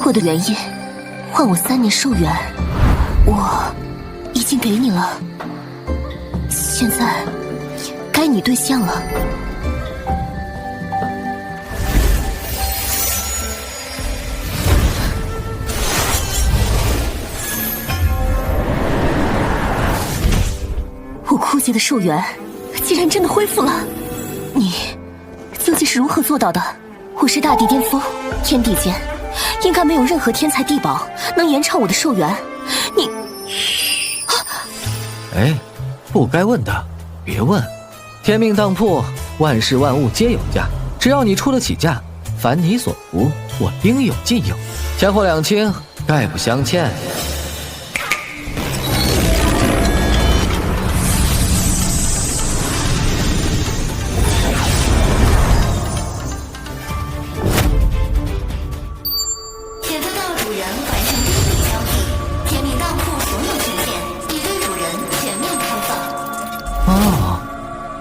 我的原因，换我3年寿元，我已经给你了，现在该你兑现了。我枯竭的寿元竟然真的恢复了，你究竟是如何做到的？我是大地巅峰，天地间应该没有任何天才地宝能延长我的寿元。你，哎，不该问的别问。天命当铺，万事万物皆有价，只要你出得起价，凡你所图，我应有尽有。钱货两清，概不相欠。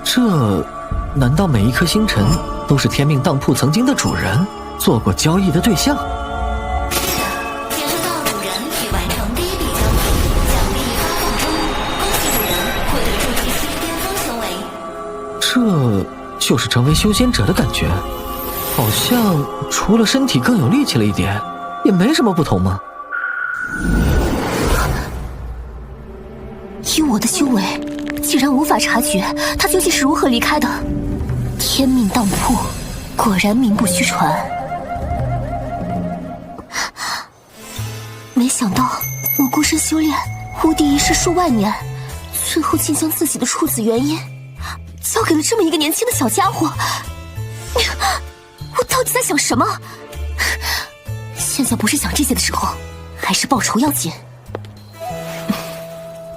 这难道每一颗星辰都是天命当铺曾经的主人做过交易的对象？是的，天生道主人已完成第一笔交易，奖励发放中，恭喜主人获得筑基期巅峰修为。这就是成为修仙者的感觉，好像除了身体更有力气了一点，也没什么不同嘛。以我的修为，竟然无法察觉他究竟是如何离开的。天命当铺，果然名不虚传。没想到我孤身修炼，无敌一世数万年，最后竟将自己的处子原因交给了这么一个年轻的小家伙。我到底在想什么？现在不是想这些的时候，还是报仇要紧。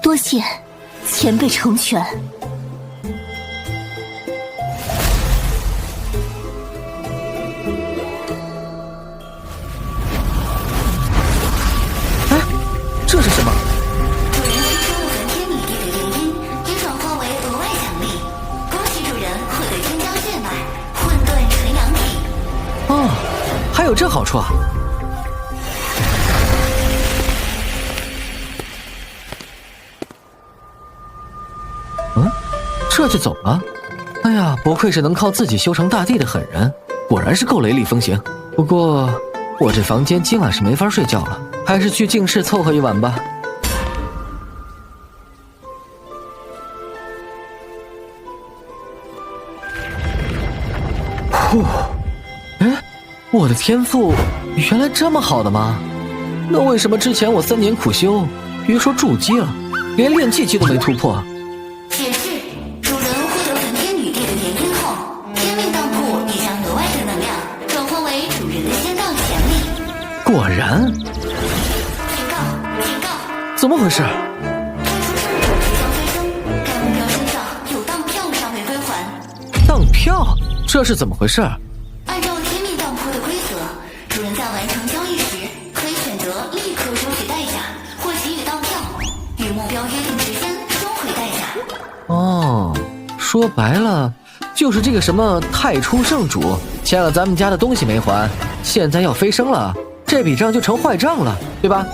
多谢前辈成全。哎，这是什么？主人吸收了梵天米地的元音，已转化为额外奖励。恭喜主人获得真江血脉混沌纯阳体。哦，还有这好处啊！这就走了？哎呀，不愧是能靠自己修成大帝的狠人，果然是够雷厉风行。不过我这房间今晚是没法睡觉了，还是去净室凑合一晚吧。呼，哎，我的天赋原来这么好的吗？那为什么之前我3年苦修，别说筑基了，连炼气期都没突破？解释：主人获得梵天女帝的元音后，天命当铺已将额外的能量转化为主人的仙道潜力。果然。警告！警告！怎么回事？该目标身上有当票尚未归还。当票？这是怎么回事？按照天命当铺的规则，主人在完成交易时，可以选择立刻收取代价，或给予当票，与目标约定时间收回代价。哦，说白了，就是这个什么太初圣主欠了咱们家的东西没还，现在要飞升了，这笔账就成坏账了，对吧？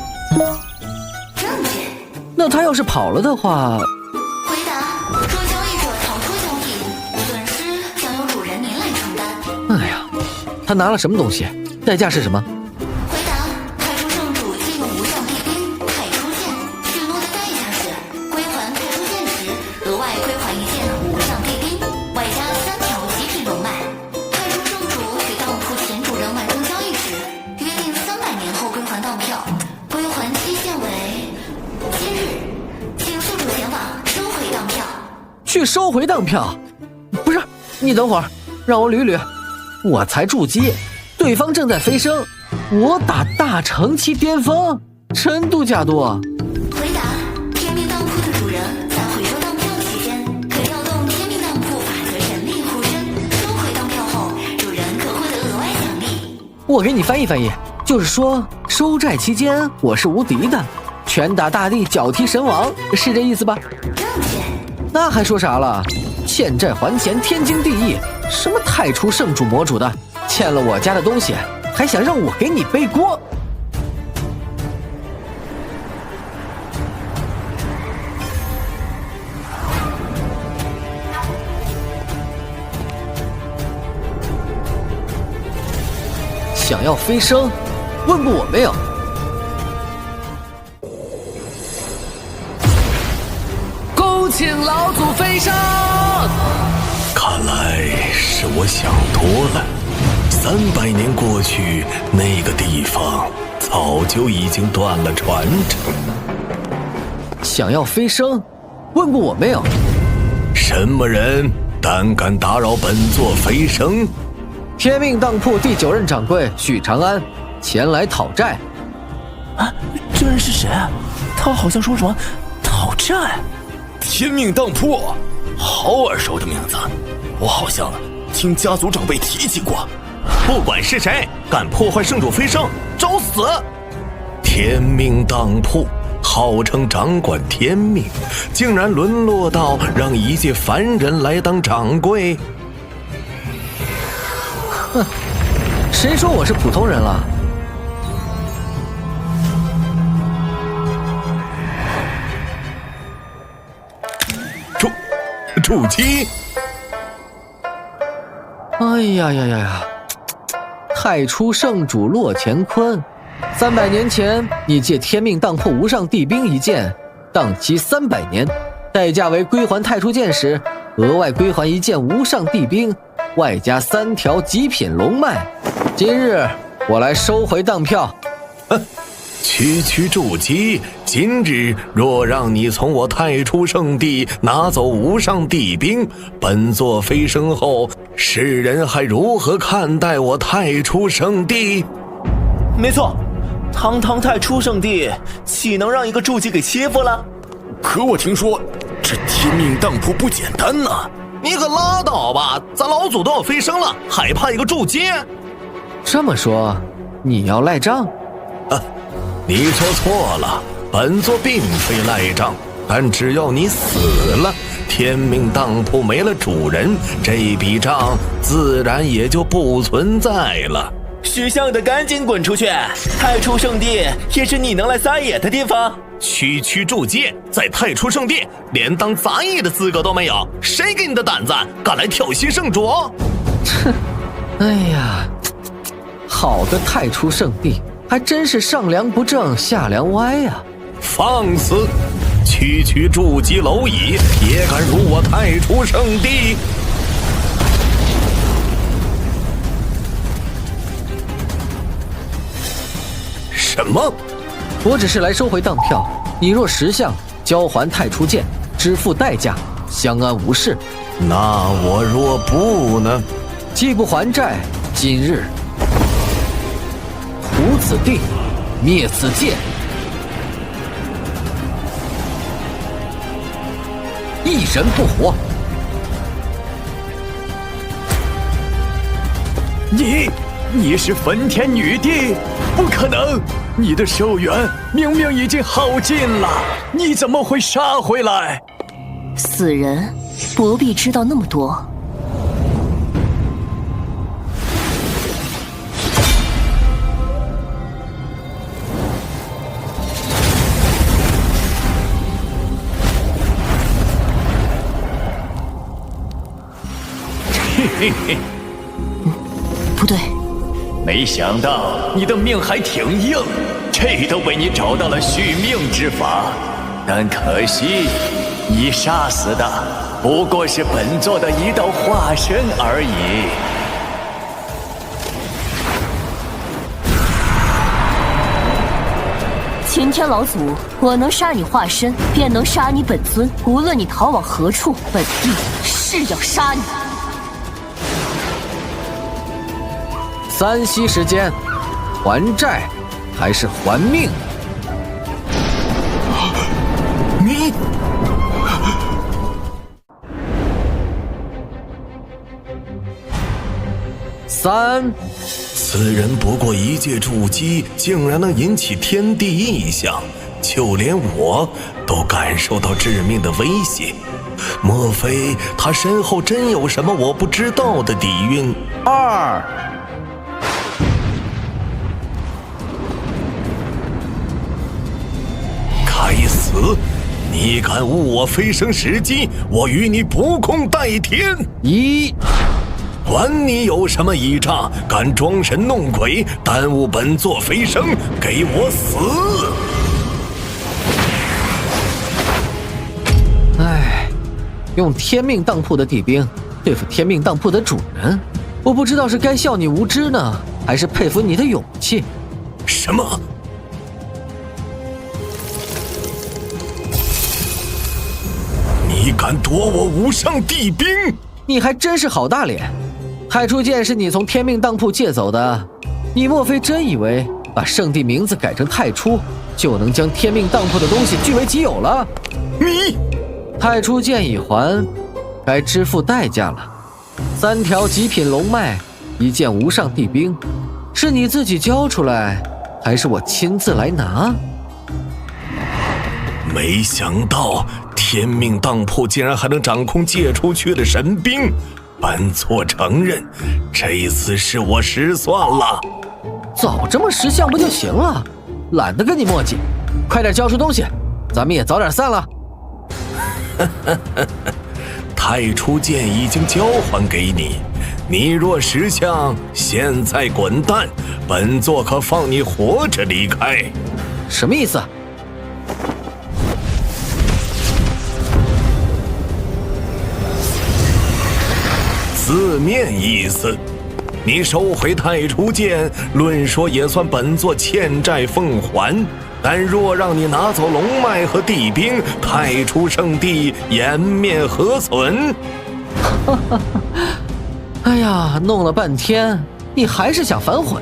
正确。那他要是跑了的话，回答：若交易者逃出交易，损失将由主人您来承担。哎呀，他拿了什么东西？代价是什么？回答：太初圣主借用无上帝兵太初剑，许诺的代价是归还太初剑时额外归还一件无上帝兵，外加3条极品龙脉。太初圣主与当铺前主人完成交易时，约定300年后归还当票，归还期限为今日，请宿主前往收回当票。去收回当票？不是，你等会儿，让我捋捋。我才筑基，对方正在飞升，我打大成期巅峰，真度假度啊！回答：天命当铺的主人在回收当票期间，可调动天命当铺法则神力护身，收回当票后，主人可获得额外奖励。我给你翻译翻译，就是说收债期间我是无敌的，拳打大地，脚踢神王，是这意思吧？正确。那还说啥了？欠债还钱，天经地义。什么太初圣主魔主的，欠了我家的东西，还想让我给你背锅？想要飞升，问过我没有？恭请老祖飞升！看来是我想多了。300年过去，那个地方早就已经断了传承。想要飞升，问过我没有？什么人胆敢打扰本座飞升？天命当铺第9任掌柜许长安前来讨债。啊，这人是谁？他好像说什么讨债？天命当铺，好耳熟的名字，我好像听家族长辈提起过。不管是谁敢破坏圣主飞升，找死！天命当铺号称掌管天命，竟然沦落到让一介凡人来当掌柜。哼，谁说我是普通人了？筑基！哎呀呀呀呀！太初圣主洛乾坤，300年前你借天命当铺无上帝兵一件，当期300年，代价为归还太初剑时，额外归还一件无上帝兵，外加3条极品龙脉。今日我来收回当票。区筑基，今日若让你从我太初圣地拿走无上帝兵，本座飞升后，世人还如何看待我太初圣地？没错，堂堂太初圣地，岂能让一个筑基给欺负了？可我听说这天命当铺不简单呐！你可拉倒吧，咱老祖都要飞升了，还怕一个筑基？这么说，你要赖账？你说错了，本座并非赖账，但只要你死了，天命当铺没了主人，这笔账自然也就不存在了。识相的赶紧滚出去！太初圣地也是你能来撒野的地方。区筑基在太初圣地连当杂役的资格都没有，谁给你的胆子敢来挑衅圣主？哼，哎呀，好个太初圣地！还真是上梁不正下梁歪呀！放肆！区筑基蝼蚁也敢辱我太初圣地！什么？我只是来收回当票，你若识相，交还太初剑，支付代价，相安无事。那我若不呢？既不还债，今日屠此地，灭此界，一人不活。你是焚天女帝？不可能！你的寿元明明已经耗尽了，你怎么会杀回来？死人不必知道那么多。嘿嘿，不对，没想到你的命还挺硬，这都为你找到了续命之法。但可惜，你杀死的不过是本座的一道化身而已。擎天老祖，我能杀你化身，便能杀你本尊。无论你逃往何处，本帝是要杀你。3息时间，还债还是还命？你3，此人不过一介筑基，竟然能引起天地异象，就连我都感受到致命的威胁。莫非他身后真有什么我不知道的底蕴？2。该死！你敢误我飞升时机，我与你不共戴天！ 1。管你有什么倚仗，敢装神弄鬼，耽误本座飞升，给我死！唉，用天命当铺的地兵对付天命当铺的主人，我不知道是该笑你无知呢，还是佩服你的勇气。什么？你敢夺我无上帝兵？你还真是好大脸！太初剑是你从天命当铺借走的，你莫非真以为把圣地名字改成太初，就能将天命当铺的东西据为己有了？你太初剑已还，该支付代价了。3条极品龙脉，1件无上帝兵，是你自己交出来，还是我亲自来拿？没想到天命当铺竟然还能掌控借出去的神兵，本座承认，这次是我失算了。早这么识相不就行了？懒得跟你磨叽，快点交出东西，咱们也早点散了。太初剑已经交还给你，你若识相，现在滚蛋，本座可放你活着离开。什么意思？字面意思，你收回太初剑，论说也算本座欠债奉还。但若让你拿走龙脉和地兵，太初圣地颜面何存？哎呀，弄了半天，你还是想反悔？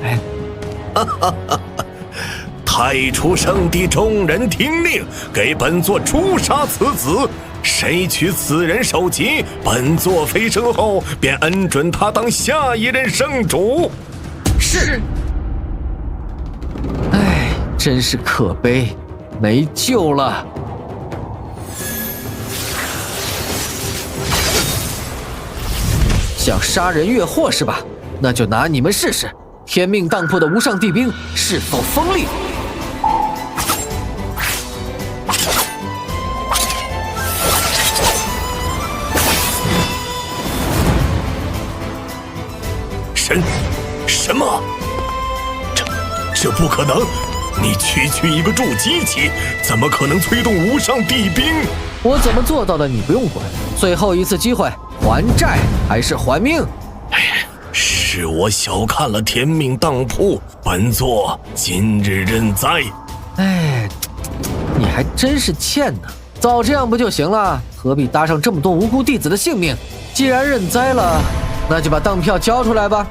太初圣地众人听令，给本座诛杀此子。谁取此人首级，本座飞升后便恩准他当下一任圣主。是。唉，真是可悲，没救了。想杀人越货是吧？那就拿你们试试，天命当铺的无上帝兵是否锋利。什么？这不可能！你区区一个筑机器，怎么可能催动无上帝兵？我怎么做到的？你不用管。最后一次机会，还债还是还命？是我小看了天命当铺，本座今日认栽。哎，你还真是欠呢！早这样不就行了？何必搭上这么多无辜弟子的性命？既然认栽了，那就把当票交出来吧。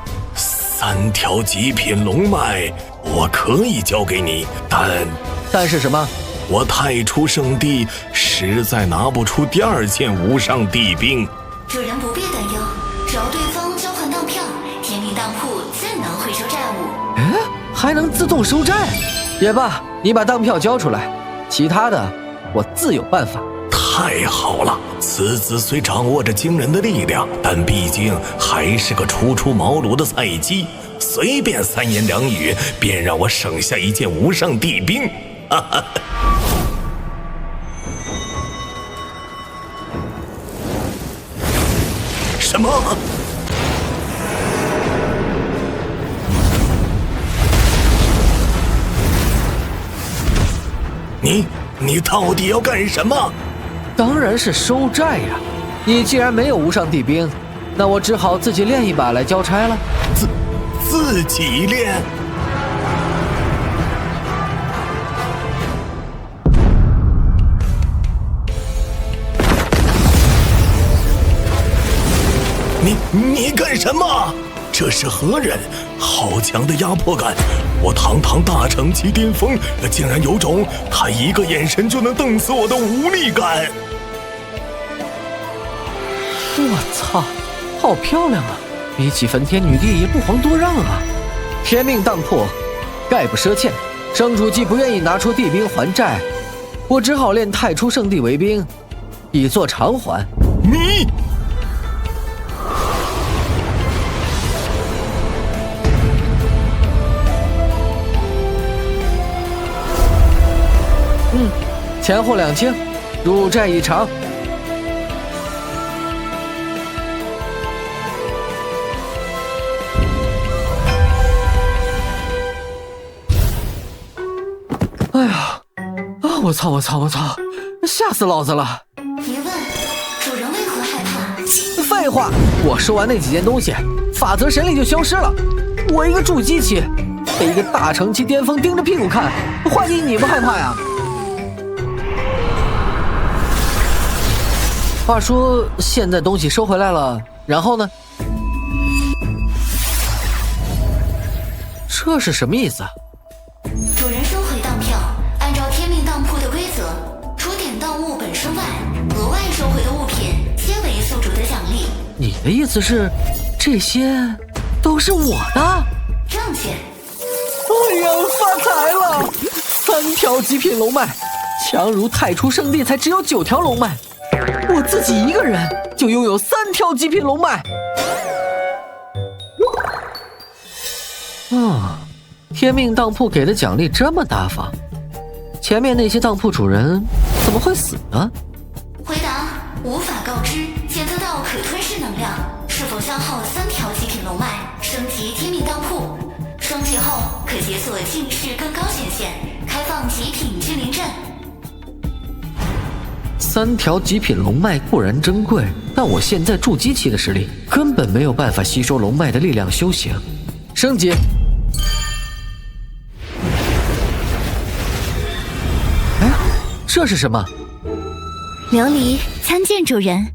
3条极品龙脉，我可以交给你，但是什么？我太初圣地实在拿不出第2件无上帝兵。主人不必担忧，只要对方交还当票，天命当铺自能回收债务。哎，还能自动收债？也罢，你把当票交出来，其他的我自有办法。太好了，此子虽掌握着惊人的力量，但毕竟还是个初出茅庐的菜鸡，随便3言2语便让我省下1件无上帝兵。哈哈。什么？你到底要干什么？当然是收债呀！你既然没有无上帝兵，那我只好自己练一把来交差了。自己练？你干什么？这是何人？好强的压迫感！我堂堂大成期巅峰，竟然有种他一个眼神就能瞪死我的无力感！我操，好漂亮啊！比起焚天女帝也不遑多让啊！天命当铺，概不赊欠。圣主既不愿意拿出帝兵还债，我只好练太初圣地为兵，以作偿还。你！钱货两清，入债已偿。哎呀，啊！我操！吓死老子了！别问，主人为何害怕？废话，我收完那几件东西，法则神力就消失了。我一个筑基期，被一个大成期巅峰盯着屁股看，换你不害怕呀？话说现在东西收回来了，然后呢？这是什么意思？主人收回当票，按照天命当铺的规则，除点当物本身外，额外收回的物品皆为宿主的奖励。你的意思是，这些都是我的？正确。哎呀，发财了！3条极品龙脉，强如太初圣地才只有9条龙脉，我自己一个人就拥有3条极品龙脉。天命当铺给的奖励这么大方，前面那些当铺主人怎么会死呢？回答无法告知，检测到可吞噬能量，是否消耗3条极品龙脉，升级天命当铺。升级后可解锁近视更高显现，开放极品君临阵。3条极品龙脉固然珍贵，但我现在筑基期的实力根本没有办法吸收龙脉的力量修行。升级。哎，这是什么？琉璃参见主人。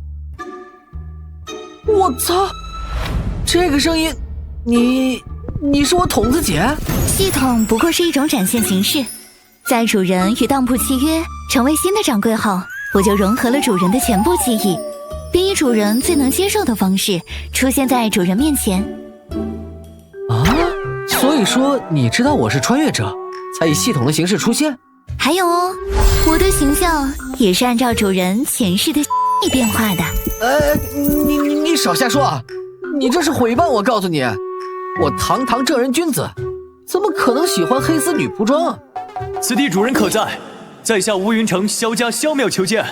我操！这个声音，你是我筒子姐？系统不过是一种展现形式，在主人与当铺契约成为新的掌柜后，我就融合了主人的全部记忆，并以主人最能接受的方式出现在主人面前。啊，所以说你知道我是穿越者，才以系统的形式出现？还有哦，我的形象也是按照主人前世的变化的。你少瞎说啊！你这是诽谤我！告诉你，我堂堂正人君子，怎么可能喜欢黑丝女仆装啊？此地主人可在？在下乌云城萧家萧庙求见。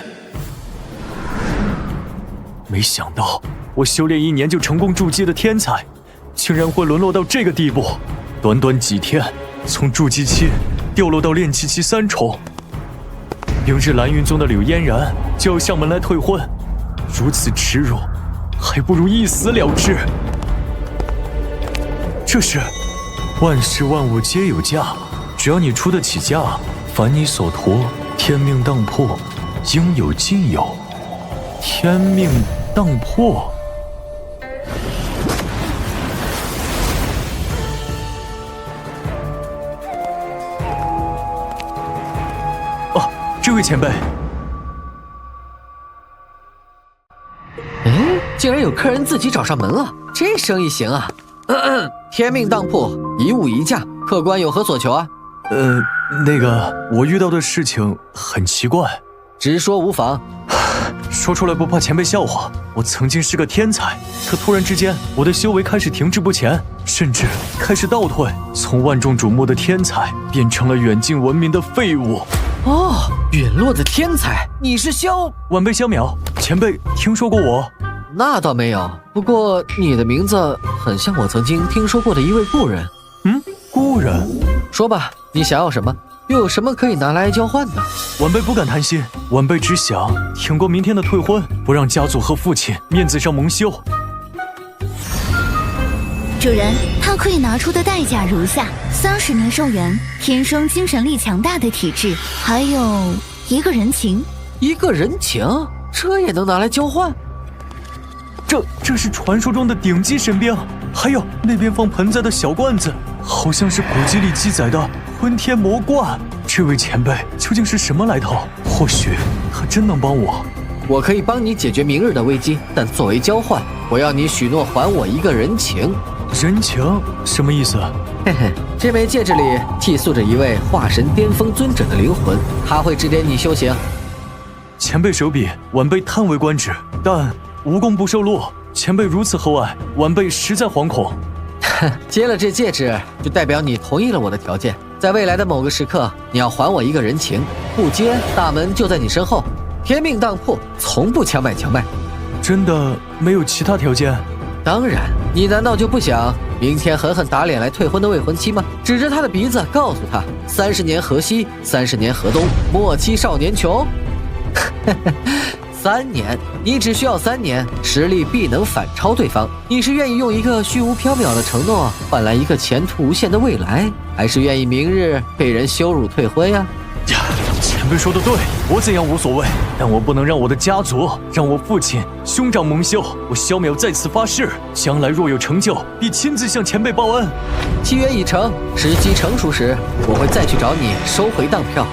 没想到我修炼1年就成功筑基的天才，竟然会沦落到这个地步。短短几天，从筑基期掉落到炼气期3重。明日蓝云宗的柳嫣然就要向门来退婚，如此耻辱，还不如一死了之。这是万事万物皆有价，只要你出得起价，凡你所图，天命当破，应有尽有。天命当破。这位前辈，哎，竟然有客人自己找上门了，这生意行啊！天命当铺，一物一价，客官有何所求啊？那个，我遇到的事情很奇怪，直说无妨。说出来不怕前辈笑话，我曾经是个天才，可突然之间，我的修为开始停滞不前，甚至开始倒退，从万众瞩目的天才变成了远近闻名的废物。哦，陨落的天才，你是晚辈萧淼，前辈听说过我？那倒没有，不过你的名字很像我曾经听说过的一位故人。故人？说吧，你想要什么？又有什么可以拿来交换的？晚辈不敢贪心，晚辈只想挺过明天的退婚，不让家族和父亲面子上蒙羞。主人，他可以拿出的代价如下：30年寿元，天生精神力强大的体质，还有一个人情。一个人情，这也能拿来交换？这是传说中的顶级神兵，还有那边放盆栽的小罐子，好像是古籍里记载的混天魔罐。这位前辈究竟是什么来头？或许他真能帮我。我可以帮你解决明日的危机，但作为交换，我要你许诺还我一个人情。人情什么意思？嘿嘿，这枚戒指里寄宿着一位化神巅峰尊者的灵魂，他会指点你修行。前辈手笔，晚辈叹为观止，但无功不受禄。前辈如此厚爱，晚辈实在惶恐。接了这戒指，就代表你同意了我的条件。在未来的某个时刻，你要还我一个人情，不接，大门就在你身后。天命当铺从不强买强卖。真的没有其他条件？当然，你难道就不想明天狠狠打脸来退婚的未婚妻吗？指着他的鼻子告诉他：30年河西，30年河东，莫欺少年穷。3年，你只需要3年，实力必能反超对方。你是愿意用一个虚无缥缈的承诺换来一个前途无限的未来，还是愿意明日被人羞辱退婚呀？前辈说的对，我怎样无所谓，但我不能让我的家族，让我父亲、兄长蒙羞。我萧淼在此发誓，将来若有成就，必亲自向前辈报恩。契约已成，时机成熟时，我会再去找你收回当票。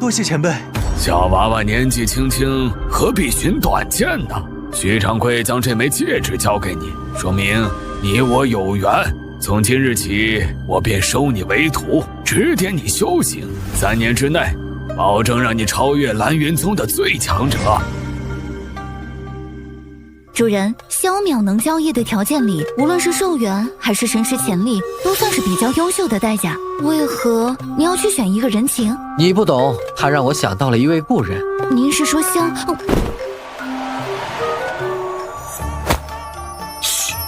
多谢前辈。小娃娃年纪轻轻，何必寻短见呢？徐掌柜将这枚戒指交给你，说明你我有缘。从今日起，我便收你为徒，指点你修行。3年之内，保证让你超越蓝云宗的最强者。主人，萧淼能交易的条件里，无论是寿元还是神识潜力，都算是比较优秀的代价。为何你要去选一个人情？你不懂，他让我想到了一位故人。您是说嘘，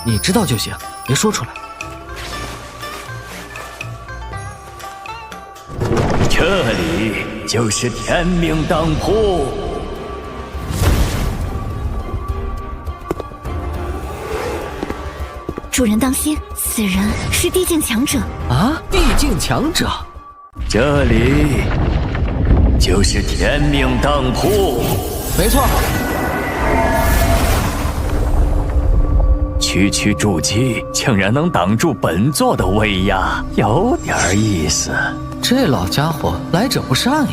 你知道就行，别说出来。这里就是天命当铺。主人当心，此人是地境强者啊！地境强者，这里就是天命当铺。没错。区区筑基竟然能挡住本座的威压，有点意思。这老家伙来者不善呀！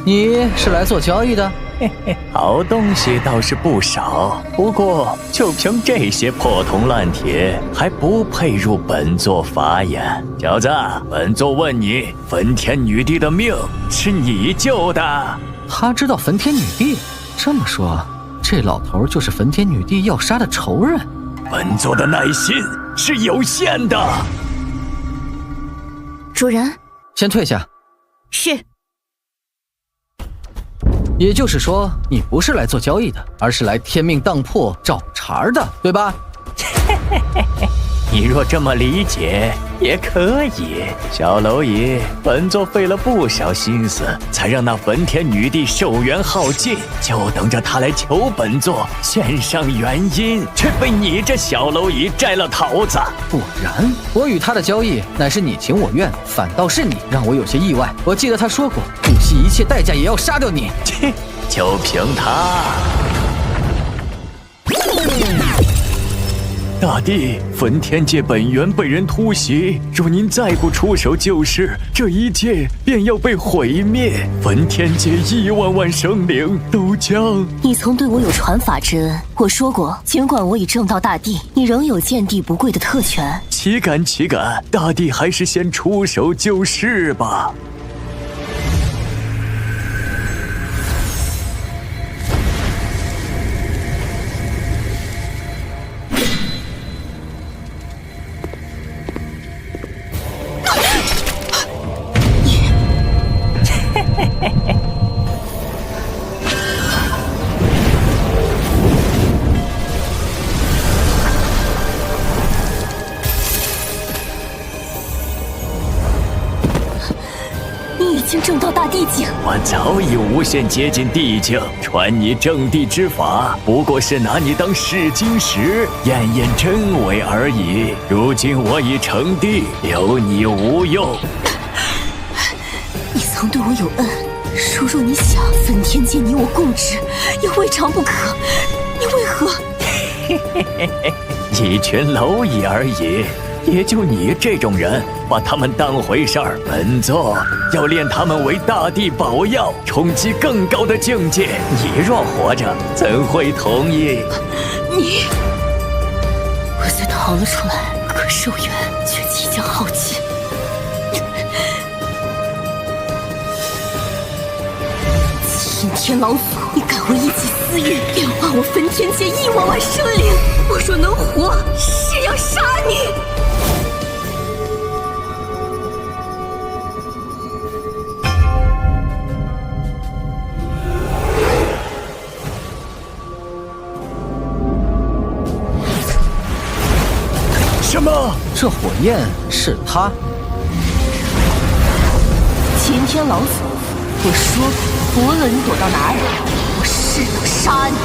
你是来做交易的？嘿嘿，好东西倒是不少，不过就凭这些破铜烂铁，还不配入本座法眼。小子，本座问你，焚天女帝的命是你救的？他知道焚天女帝，这么说，这老头就是焚天女帝要杀的仇人。本座的耐心是有限的。主人，先退下。是。也就是说，你不是来做交易的，而是来天命当铺找茬的，对吧？你若这么理解也可以。小蝼蚁，本座费了不少心思，才让那焚天女帝寿元耗尽，就等着她来求本座献上原因，却被你这小蝼蚁摘了桃子。果然，我与他的交易乃是你情我愿，反倒是你让我有些意外。我记得他说过，不惜一切代价也要杀掉你。切，就凭他。大帝，焚天界本源被人突袭，若您再不出手救市，这一界便要被毁灭，焚天界1万万生灵都将……你曾对我有传法之恩，我说过，尽管我已证到大帝，你仍有见地不贵的特权。岂敢岂敢，大帝还是先出手救市吧。已经证到大地境，我早已无限接近地境，传你正地之法，不过是拿你当试金石，验验真伪而已。如今我已成帝，留你无用。你曾对我有恩，若你想焚天界你我共治，也未尝不可。你为何？一群蝼蚁而已。也就你这种人把他们当回事儿，本座要炼他们为大地宝药，冲击更高的境界。你若活着，怎会同意？你，我虽逃了出来，可寿元却即将耗尽。阴天狼族，你敢为一己私欲，变化我焚天界1万万生灵！我若能活，誓要杀你！这火焰是他。擎天老祖，我说过，无论你躲到哪里，我誓要杀你。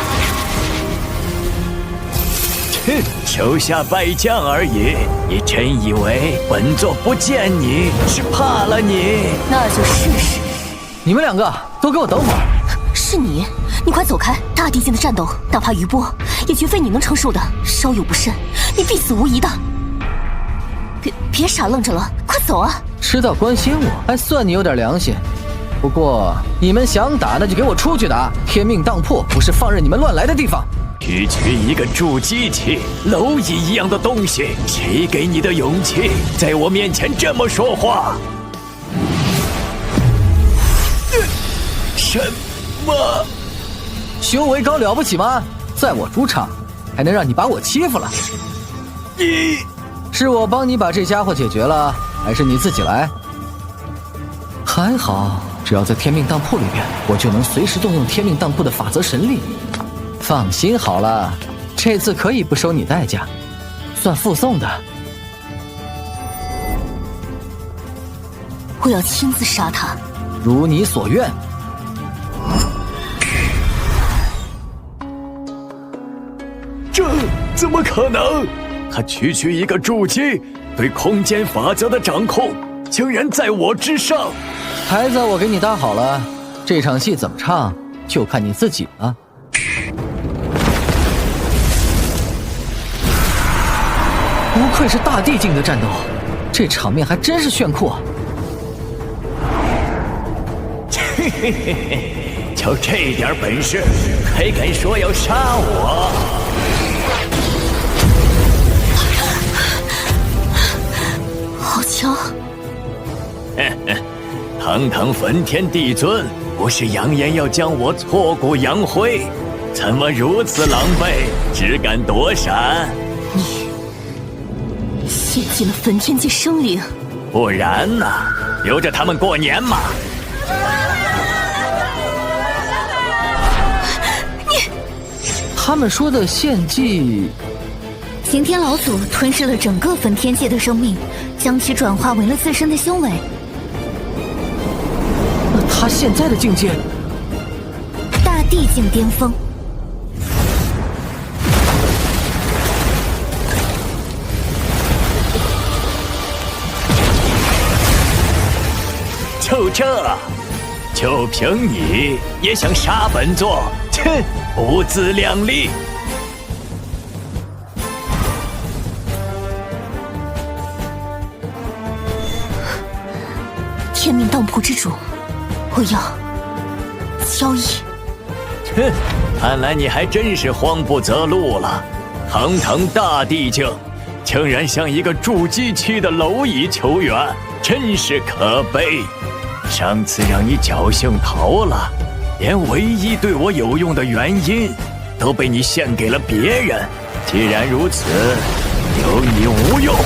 哼，手下败将而已，你真以为本座不见你是怕了你？那就试试。你们两个都给我等会儿！是你，你快走开！大地境的战斗，哪怕余波，也绝非你能承受的。稍有不慎，你必死无疑的。别傻愣着了，快走啊！知道关心我，还算你有点良心。不过你们想打，那就给我出去打！天命当铺不是放任你们乱来的地方。区区一个筑基器、蝼蚁一样的东西，谁给你的勇气在我面前这么说话？什么？修为高了不起吗？在我主场，还能让你把我欺负了？你是我帮你把这家伙解决了，还是你自己来？还好，只要在天命当铺里边，我就能随时动用天命当铺的法则神力。放心好了，这次可以不收你代价，算附送的。我要亲自杀他。如你所愿。这怎么可能？他区区一个筑基，对空间法则的掌控竟然在我之上。台子我给你搭好了，这场戏怎么唱就看你自己了。不愧是大地境的战斗，这场面还真是炫酷。嘿嘿嘿嘿，就这点本事，还敢说要杀我？好强！堂堂焚天帝尊，不是扬言要将我挫骨扬灰，怎么如此狼狈，只敢躲闪？你献尽了焚天界生灵，不然呢？留着他们过年嘛！他们说的献祭，擎天老祖吞噬了整个焚天界的生命，将其转化为了自身的修为。那他现在的境界，大地境巅峰。就这，就凭你也想杀本座？切，不自量力！天命当铺之主，我要交易。哼，看来你还真是慌不择路了。堂堂大地境，竟然向一个筑基期的蝼蚁求援，真是可悲。上次让你侥幸逃了，连唯一对我有用的原因都被你献给了别人。既然如此，有你无用。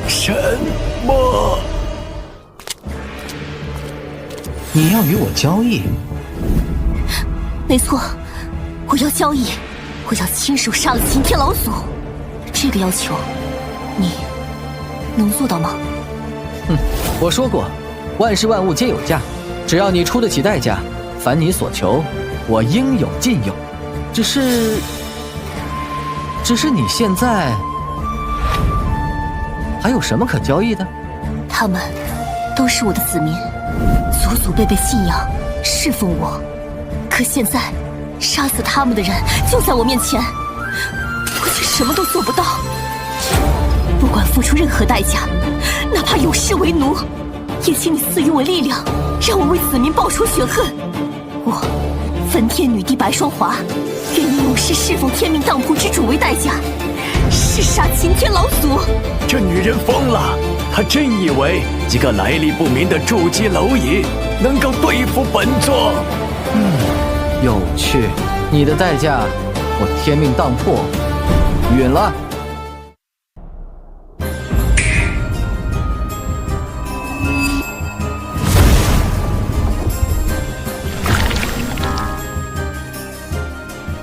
什么？你要与我交易？没错，我要交易，我要亲手杀了擎天老祖。这个要求，你能做到吗？哼，我说过，万事万物皆有价，只要你出得起代价，凡你所求，我应有尽有。只是你现在还有什么可交易的？他们都是我的子民，祖祖辈辈信仰侍奉我，可现在杀死他们的人就在我面前，我却什么都做不到。不管付出任何代价，哪怕有失为奴，也请你赐予我力量，让我为子民报仇雪恨。我焚天女帝白霜华，愿以永世侍奉天命当铺之主为代价，弑杀擎天老祖。这女人疯了，她真以为几个来历不明的筑基蝼蚁能够对付本座？有趣，你的代价，我天命当铺允了。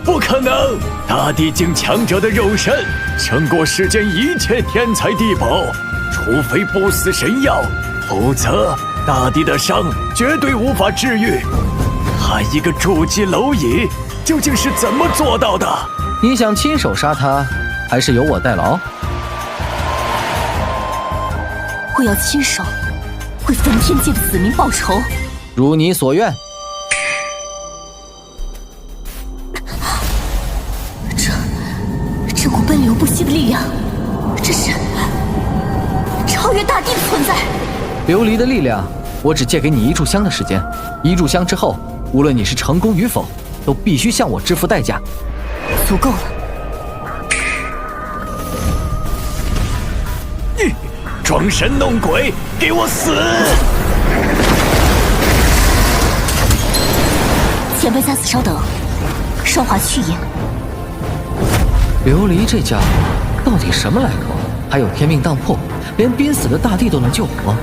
不可可能！大地境强者的肉身胜过世间一切天材地宝，除非不死神药，否则大地的伤绝对无法治愈。他一个筑基蝼蚁，究竟是怎么做到的？你想亲手杀他，还是由我代劳？我要亲手为焚天界的子民报仇。如你所愿。这股奔流不息的力量，这是超越大地的存在。琉璃的力量，我只借给你1炷香的时间。1炷香之后，无论你是成功与否，都必须向我支付代价。足够了。装神弄鬼，给我死！前辈在此稍等，稍华去也。琉璃这家伙到底什么来头？还有天命当破，连濒死的大地都能救活，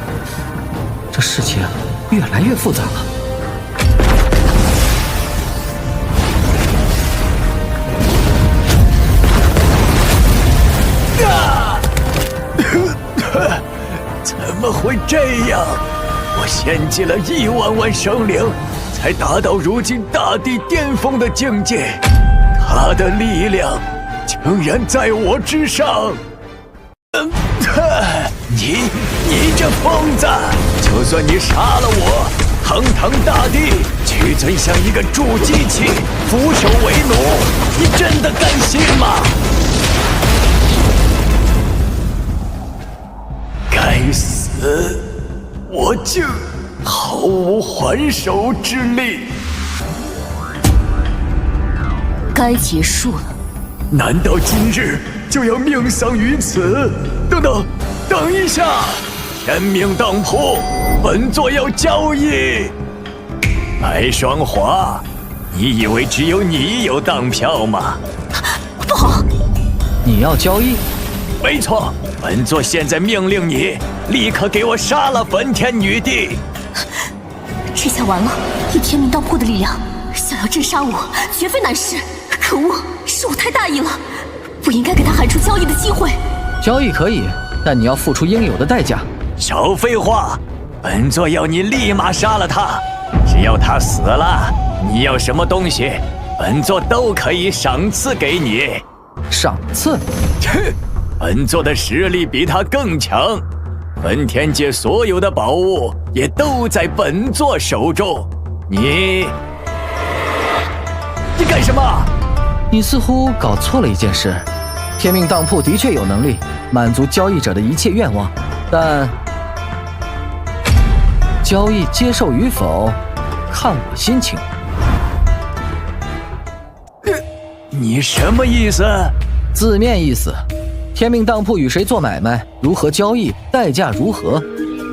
这事情越来越复杂了。怎么会这样？我献祭了1万万生灵，才达到如今大地巅峰的境界。他的力量竟然在我之上！你这疯子！就算你杀了我，堂堂大地屈尊像一个筑基器，俯首为奴，你真的甘心吗？该死！我竟毫无还手之力。该结束了。难道今日就要命丧于此？等一下！天命当铺，本座要交易。白双华，你以为只有你有当票吗？不好！你要交易？没错，本座现在命令你立刻给我杀了焚天女帝。这下完了！以天命当铺的力量，想要镇杀我，绝非难事。可恶，是我太大意了，不应该给他喊出交易的机会。交易可以，但你要付出应有的代价。少废话，本座要你立马杀了他。只要他死了，你要什么东西，本座都可以赏赐给你。赏赐？切！本座的实力比他更强，焚天界所有的宝物也都在本座手中。你干什么？你似乎搞错了一件事。天命当铺的确有能力满足交易者的一切愿望，但交易接受与否，看我心情。你什么意思？字面意思，天命当铺与谁做买卖，如何交易，代价如何，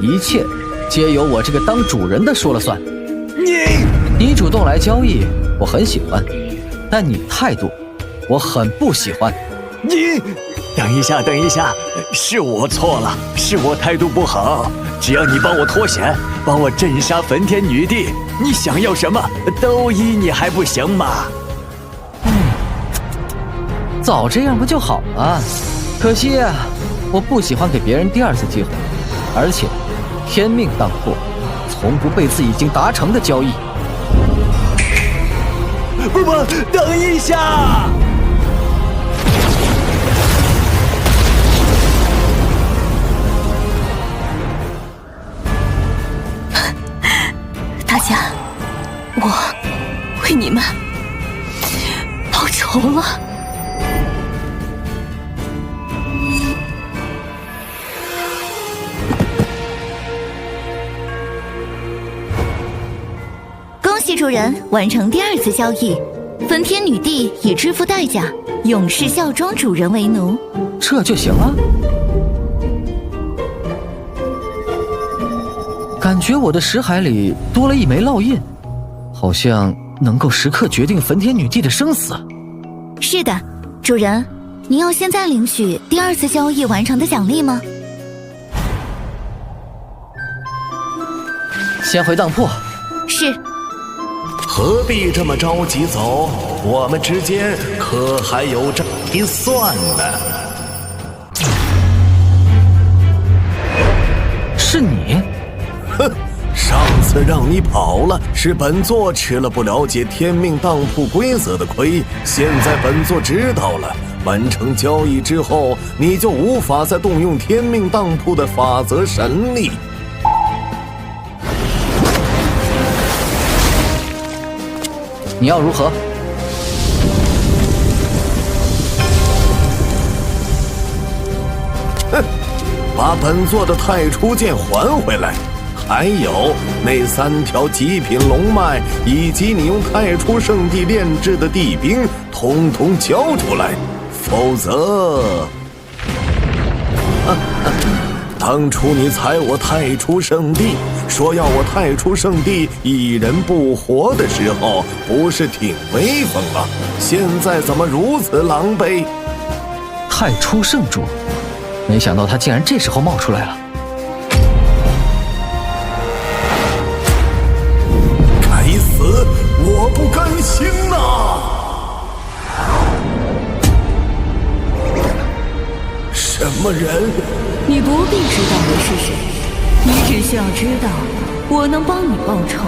一切皆由我这个当主人的说了算。你主动来交易，我很喜欢，但你态度，我很不喜欢。你等一下，是我错了，是我态度不好。只要你帮我脱险，帮我镇杀焚天女帝，你想要什么都依你，还不行吗？早这样不就好了？可惜啊，我不喜欢给别人第2次机会，而且天命当铺从不背刺已经达成的交易。不，等一下！大家，我为你们报仇了。恭喜主人完成第2次交易，焚天女帝已支付代价，永世效忠主人为奴。这就行了？感觉我的识海里多了一枚烙印，好像能够时刻决定焚天女帝的生死。是的，主人，您要现在领取第2次交易完成的奖励吗？先回当铺。是。何必这么着急走？我们之间可还有这一算呢。是你？哼，上次让你跑了，是本座吃了不了解天命当铺规则的亏。现在本座知道了，完成交易之后，你就无法再动用天命当铺的法则神力。你要如何？哼，把本座的太初剑还回来，还有那3条极品龙脉，以及你用太初圣地炼制的地兵，统统交出来，否则……当初你踩我太初圣地，说要我太初圣地一人不活的时候，不是挺威风吗？现在怎么如此狼狈？太初圣主，没想到他竟然这时候冒出来了。该死，我不甘心呐！什么人？你不必知道我是谁，你只需要知道，我能帮你报仇，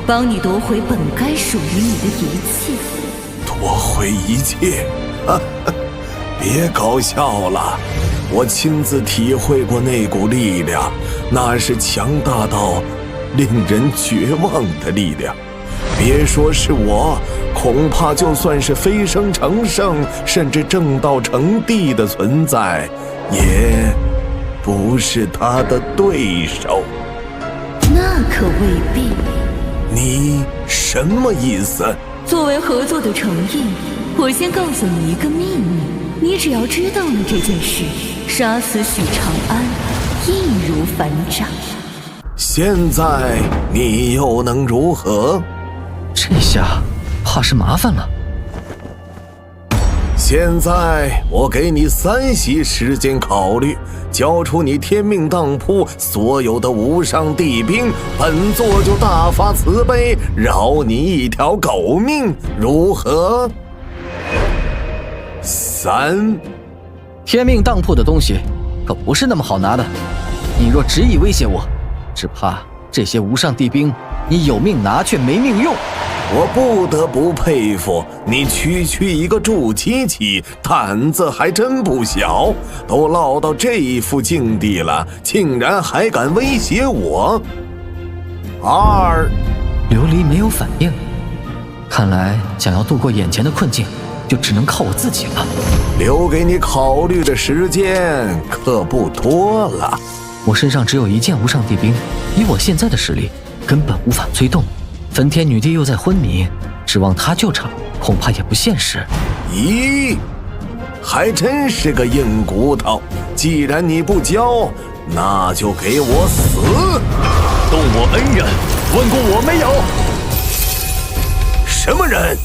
帮你夺回本该属于你的一切。夺回一切？别搞笑了，我亲自体会过那股力量，那是强大到令人绝望的力量。别说是我，恐怕就算是飞升成圣，甚至正道成帝的存在，也不是他的对手。那可未必。你什么意思？作为合作的诚意，我先告诉你一个秘密，你只要知道了这件事，杀死许长安易如反掌。现在你又能如何？这下怕是麻烦了。现在我给你3息时间考虑，交出你天命当铺所有的无上地兵，本座就大发慈悲，饶你一条狗命，如何？3。天命当铺的东西可不是那么好拿的，你若执意威胁我，只怕这些无上地兵你有命拿却没命用。我不得不佩服你，区一个筑基期，胆子还真不小，都落到这副境地了，竟然还敢威胁我。2。琉璃没有反应，看来想要度过眼前的困境，就只能靠我自己了。留给你考虑的时间可不多了。我身上只有1件无上地兵，以我现在的实力，根本无法催动。焚天女帝又在昏迷，指望她救场，恐怕也不现实。咦，还真是个硬骨头。既然你不交，那就给我死！动我恩人，问过我没有？什么人？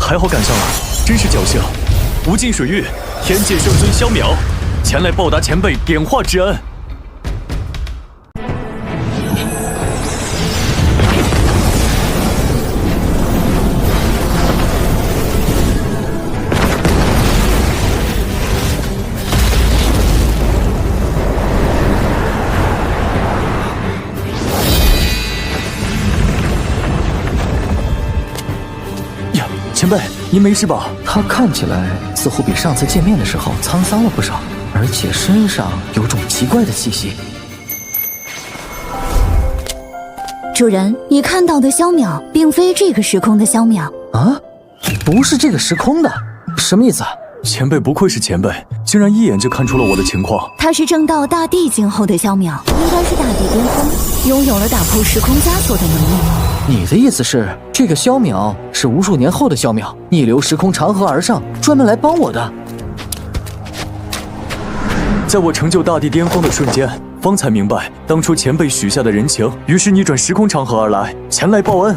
还好赶上了，真是侥幸。无尽水域，天界圣尊萧邈前来报答前辈点化之恩。前辈，您没事吧？他看起来似乎比上次见面的时候沧桑了不少，而且身上有种奇怪的气息。主人，你看到的萧邈并非这个时空的萧邈啊，不是这个时空的，什么意思？前辈不愧是前辈，竟然一眼就看出了我的情况。他是正道大帝境后的萧邈，应该是大帝巅峰，拥有了打破时空枷锁的能力。你的意思是，这个萧邈是无数年后的萧邈，逆流时空长河而上，专门来帮我的？在我成就大帝巅峰的瞬间，方才明白当初前辈许下的人情，于是逆转时空长河而来，前来报恩。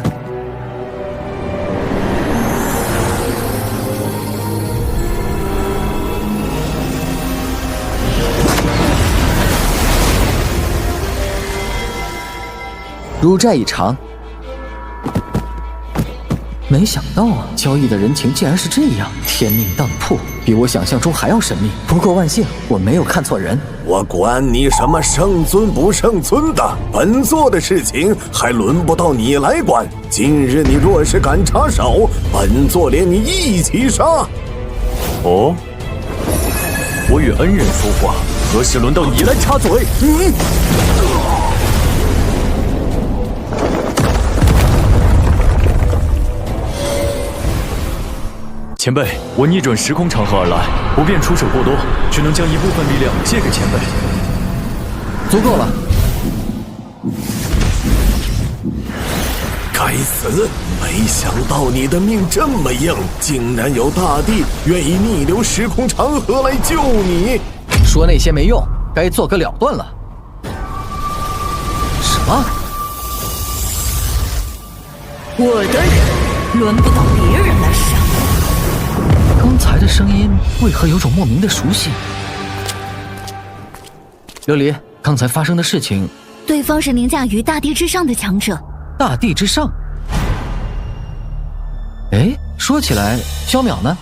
如债已偿。没想到啊，交易的人情竟然是这样，天命当铺，比我想象中还要神秘。不过万幸，我没有看错人。我管你什么圣尊不圣尊的，本座的事情还轮不到你来管。今日你若是敢插手，本座连你一起杀。哦，我与恩人说话，何时轮到你来插嘴？前辈，我逆转时空长河而来，不便出手过多，只能将一部分力量借给前辈。足够了。该死！没想到你的命这么硬，竟然有大帝愿意逆流时空长河来救你。说那些没用，该做个了断了。什么？我的人轮不到别人来杀。刚才的声音为何有种莫名的熟悉？琉璃，刚才发生的事情，对方是凌驾于大地之上的强者。大地之上？哎，说起来，萧淼呢？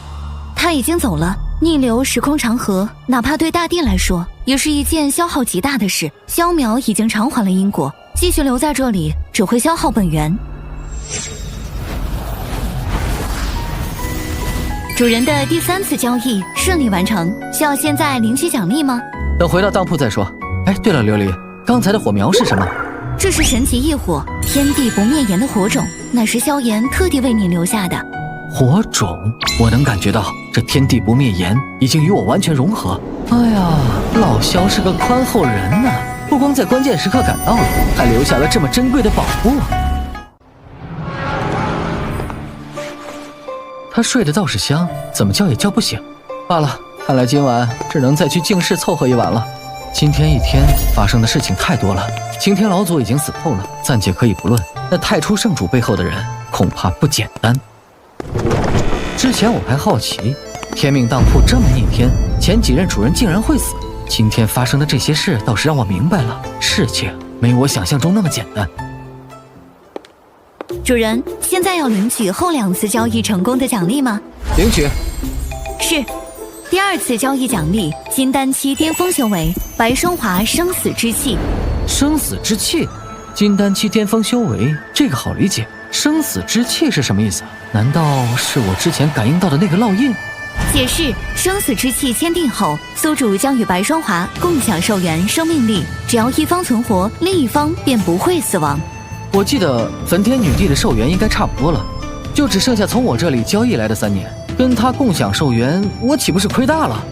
他已经走了。逆流时空长河，哪怕对大地来说，也是一件消耗极大的事。萧淼已经偿还了因果，继续留在这里只会消耗本源。主人的第3次交易顺利完成，需要现在领取奖励吗？等回到当铺再说。哎，对了，琉璃，刚才的火苗是什么？这是神奇异火，天地不灭炎的火种，乃是萧炎特地为你留下的。火种，我能感觉到这天地不灭炎已经与我完全融合。哎呀，老萧是个宽厚人呐，不光在关键时刻赶到了，还留下了这么珍贵的宝物。他睡得倒是香，怎么叫也叫不醒。罢了，看来今晚只能再去净室凑合一晚了。今天一天发生的事情太多了，擎天老祖已经死透了，暂且可以不论。那太初圣主背后的人恐怕不简单。之前我还好奇，天命当铺这么逆天，前几任主人竟然会死。今天发生的这些事倒是让我明白了，事情没我想象中那么简单。主人，现在要领取后2次交易成功的奖励吗？领取。是。第2次交易奖励：金丹期巅峰修为，白霜华生死之气。生死之气，金丹期巅峰修为，这个好理解。生死之气是什么意思？难道是我之前感应到的那个烙印？解释：生死之气签订后，宿主将与白霜华共享寿元生命力，只要一方存活，另一方便不会死亡。我记得焚天女帝的寿元应该差不多了，就只剩下从我这里交易来的3年，跟她共享寿元，我岂不是亏大了？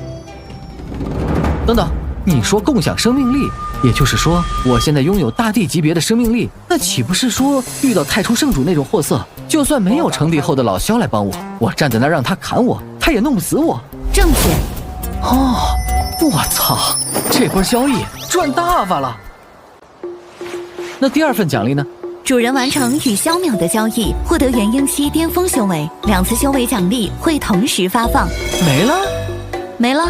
等等，你说共享生命力，也就是说我现在拥有大帝级别的生命力，那岂不是说遇到太初圣主那种货色，就算没有成帝后的老萧来帮我，我站在那让他砍我，他也弄不死我？正确。哦，我操，这波交易赚大发了。那第2份奖励呢？主人完成与萧淼的交易，获得元婴期巅峰修为，2次修为奖励会同时发放。没了？没了。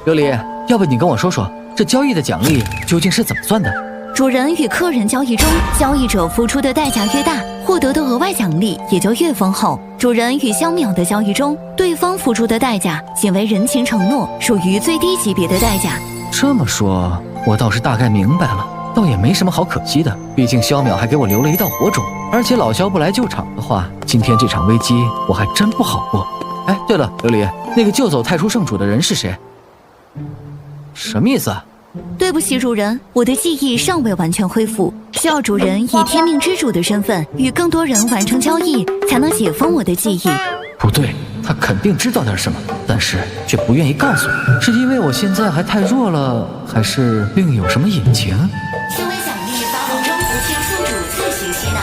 琉璃，要不你跟我说说，这交易的奖励究竟是怎么算的？主人与客人交易中，交易者付出的代价越大，获得的额外奖励也就越丰厚。主人与萧淼的交易中，对方付出的代价仅为人情承诺，属于最低级别的代价。这么说，我倒是大概明白了。倒也没什么好可惜的，毕竟萧淼还给我留了一道火种，而且老萧不来救场的话，今天这场危机我还真不好过。哎，对了，琉璃，那个救走太初圣主的人是谁？什么意思啊？对不起，主人，我的记忆尚未完全恢复，需要主人以天命之主的身份与更多人完成交易，才能解封我的记忆。不对，他肯定知道点什么，但是却不愿意告诉我，是因为我现在还太弱了，还是另有什么隐情？修为奖励发放中，不请宿主自行吸纳。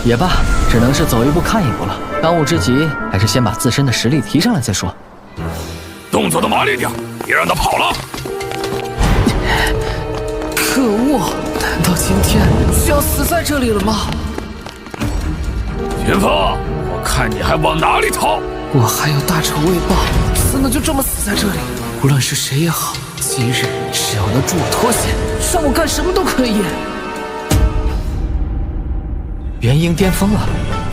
也罢，只能是走一步看一步了。当务之急还是先把自身的实力提上来再说。动作的麻利点，别让他跑了。可恶！难道今天就要死在这里了吗？田风，我看你还往哪里逃？我还有大仇未报，死呢就这么死在这里。无论是谁也好，今日只要能助我脱险，让我干什么都可以。元婴巅峰了，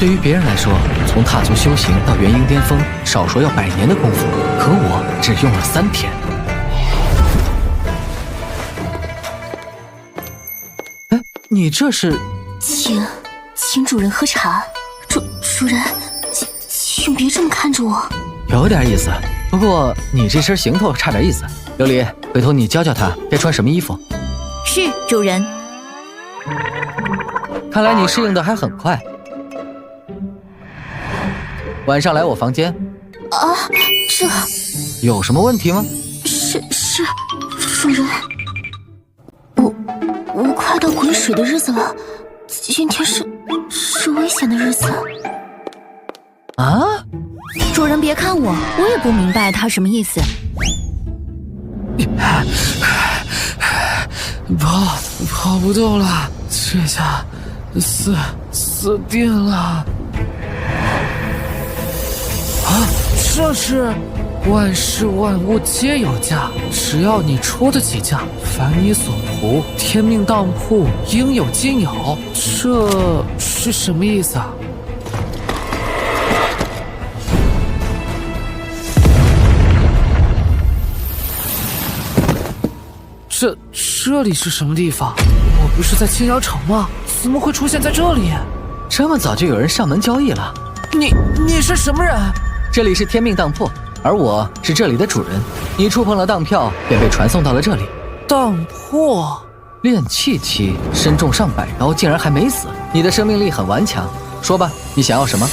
对于别人来说，从踏足修行到元婴巅峰，少说要100年的功夫，可我只用了3天。哎，你这是？请主人喝茶。主人，请别这么看着我。有点意思，不过你这身行头差点意思。琉璃，回头你教教他该穿什么衣服。是，主人。看来你适应的还很快。晚上来我房间。啊，这有什么问题吗？是，主人，我快到滚水的日子了，今天是危险的日子。啊！主人别看我，我也不明白他什么意思。跑不动了，这下死定了。啊，这是万事万物皆有价，只要你出得起价，凡你所图，天命当铺，应有尽有。这是什么意思啊？这里是什么地方？我不是在青阳城吗？怎么会出现在这里？这么早就有人上门交易了？你是什么人？这里是天命当铺，而我是这里的主人。你触碰了当票，便被传送到了这里。当铺炼气期，身中上百刀，竟然还没死。你的生命力很顽强。说吧，你想要什么？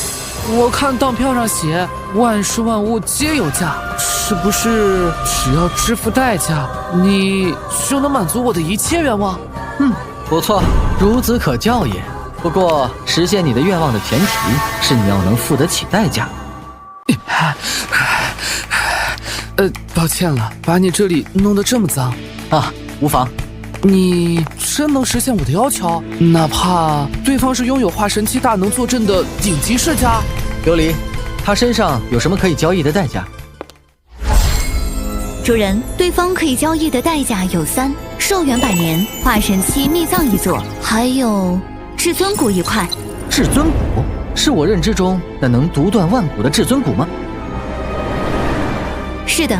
我看当票上写万事万物皆有价，是不是只要支付代价，你就能满足我的一切愿望？不错，孺子可教也。不过实现你的愿望的前提是你要能付得起代价。抱歉了，把你这里弄得这么脏啊，无妨。你真能实现我的要求？哪怕对方是拥有化神期大能坐镇的顶级世家？琉璃，他身上有什么可以交易的代价？主人，对方可以交易的代价有3：寿元100年、化神期秘藏1座，还有至尊骨1块。至尊骨是我认知中那能独断万古的至尊骨吗？是的。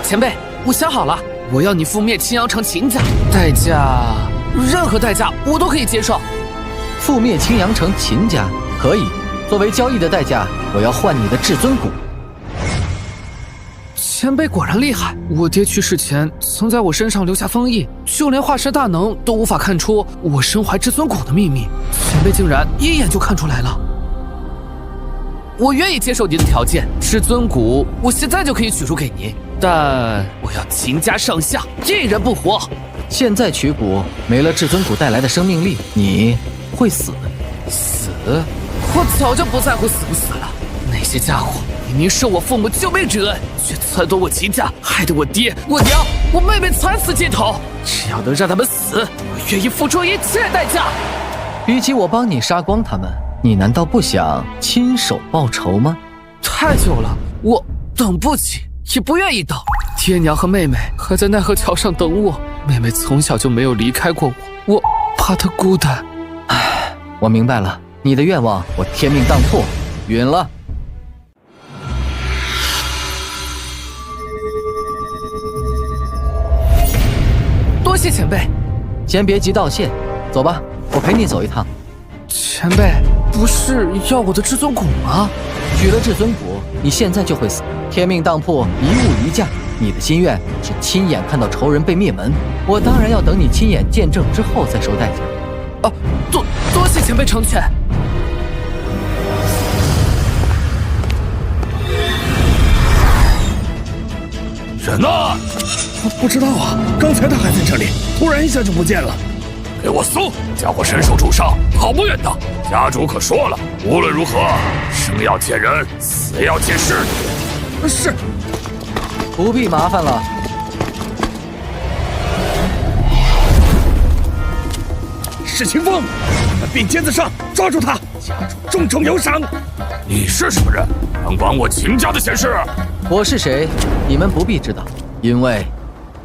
前辈，我想好了，我要你覆灭青阳城秦家，代价，任何代价我都可以接受。覆灭青阳城秦家可以，作为交易的代价，我要换你的至尊骨。前辈果然厉害，我爹去世前曾在我身上留下封印，就连化神大能都无法看出我身怀至尊骨的秘密，前辈竟然一眼就看出来了。我愿意接受您的条件，至尊骨我现在就可以取出给您，但我要秦家上下一人不活。现在取骨，没了至尊骨带来的生命力，你会死。死？我早就不在乎死不死了。那些家伙明明受我父母救命之恩，却篡夺我秦家，害得我爹、我娘、我妹妹惨死街头。只要能让他们死，我愿意付出一切代价。比起我帮你杀光他们，你难道不想亲手报仇吗？太久了，我等不起，也不愿意等。爹娘和妹妹还在奈何桥上等我，妹妹从小就没有离开过我，我怕她孤单。唉，我明白了，你的愿望我天命当破，允了。多谢前辈。先别急道谢，走吧，我陪你走一趟。前辈，不是要我的至尊骨吗？取了至尊骨，你现在就会死。天命当破，一物一价。你的心愿是亲眼看到仇人被灭门，我当然要等你亲眼见证之后再收代价。多谢前辈成全。人呢？不知道啊，刚才他还在这里，突然一下就不见了。给我搜！家伙身受重伤，跑不远的。家主可说了，无论如何，生要见人，死要见尸。是。不必麻烦了。是秦风，并肩子上，抓住他！家主重重有赏。你是什么人？能管我秦家的闲事？我是谁？你们不必知道，因为……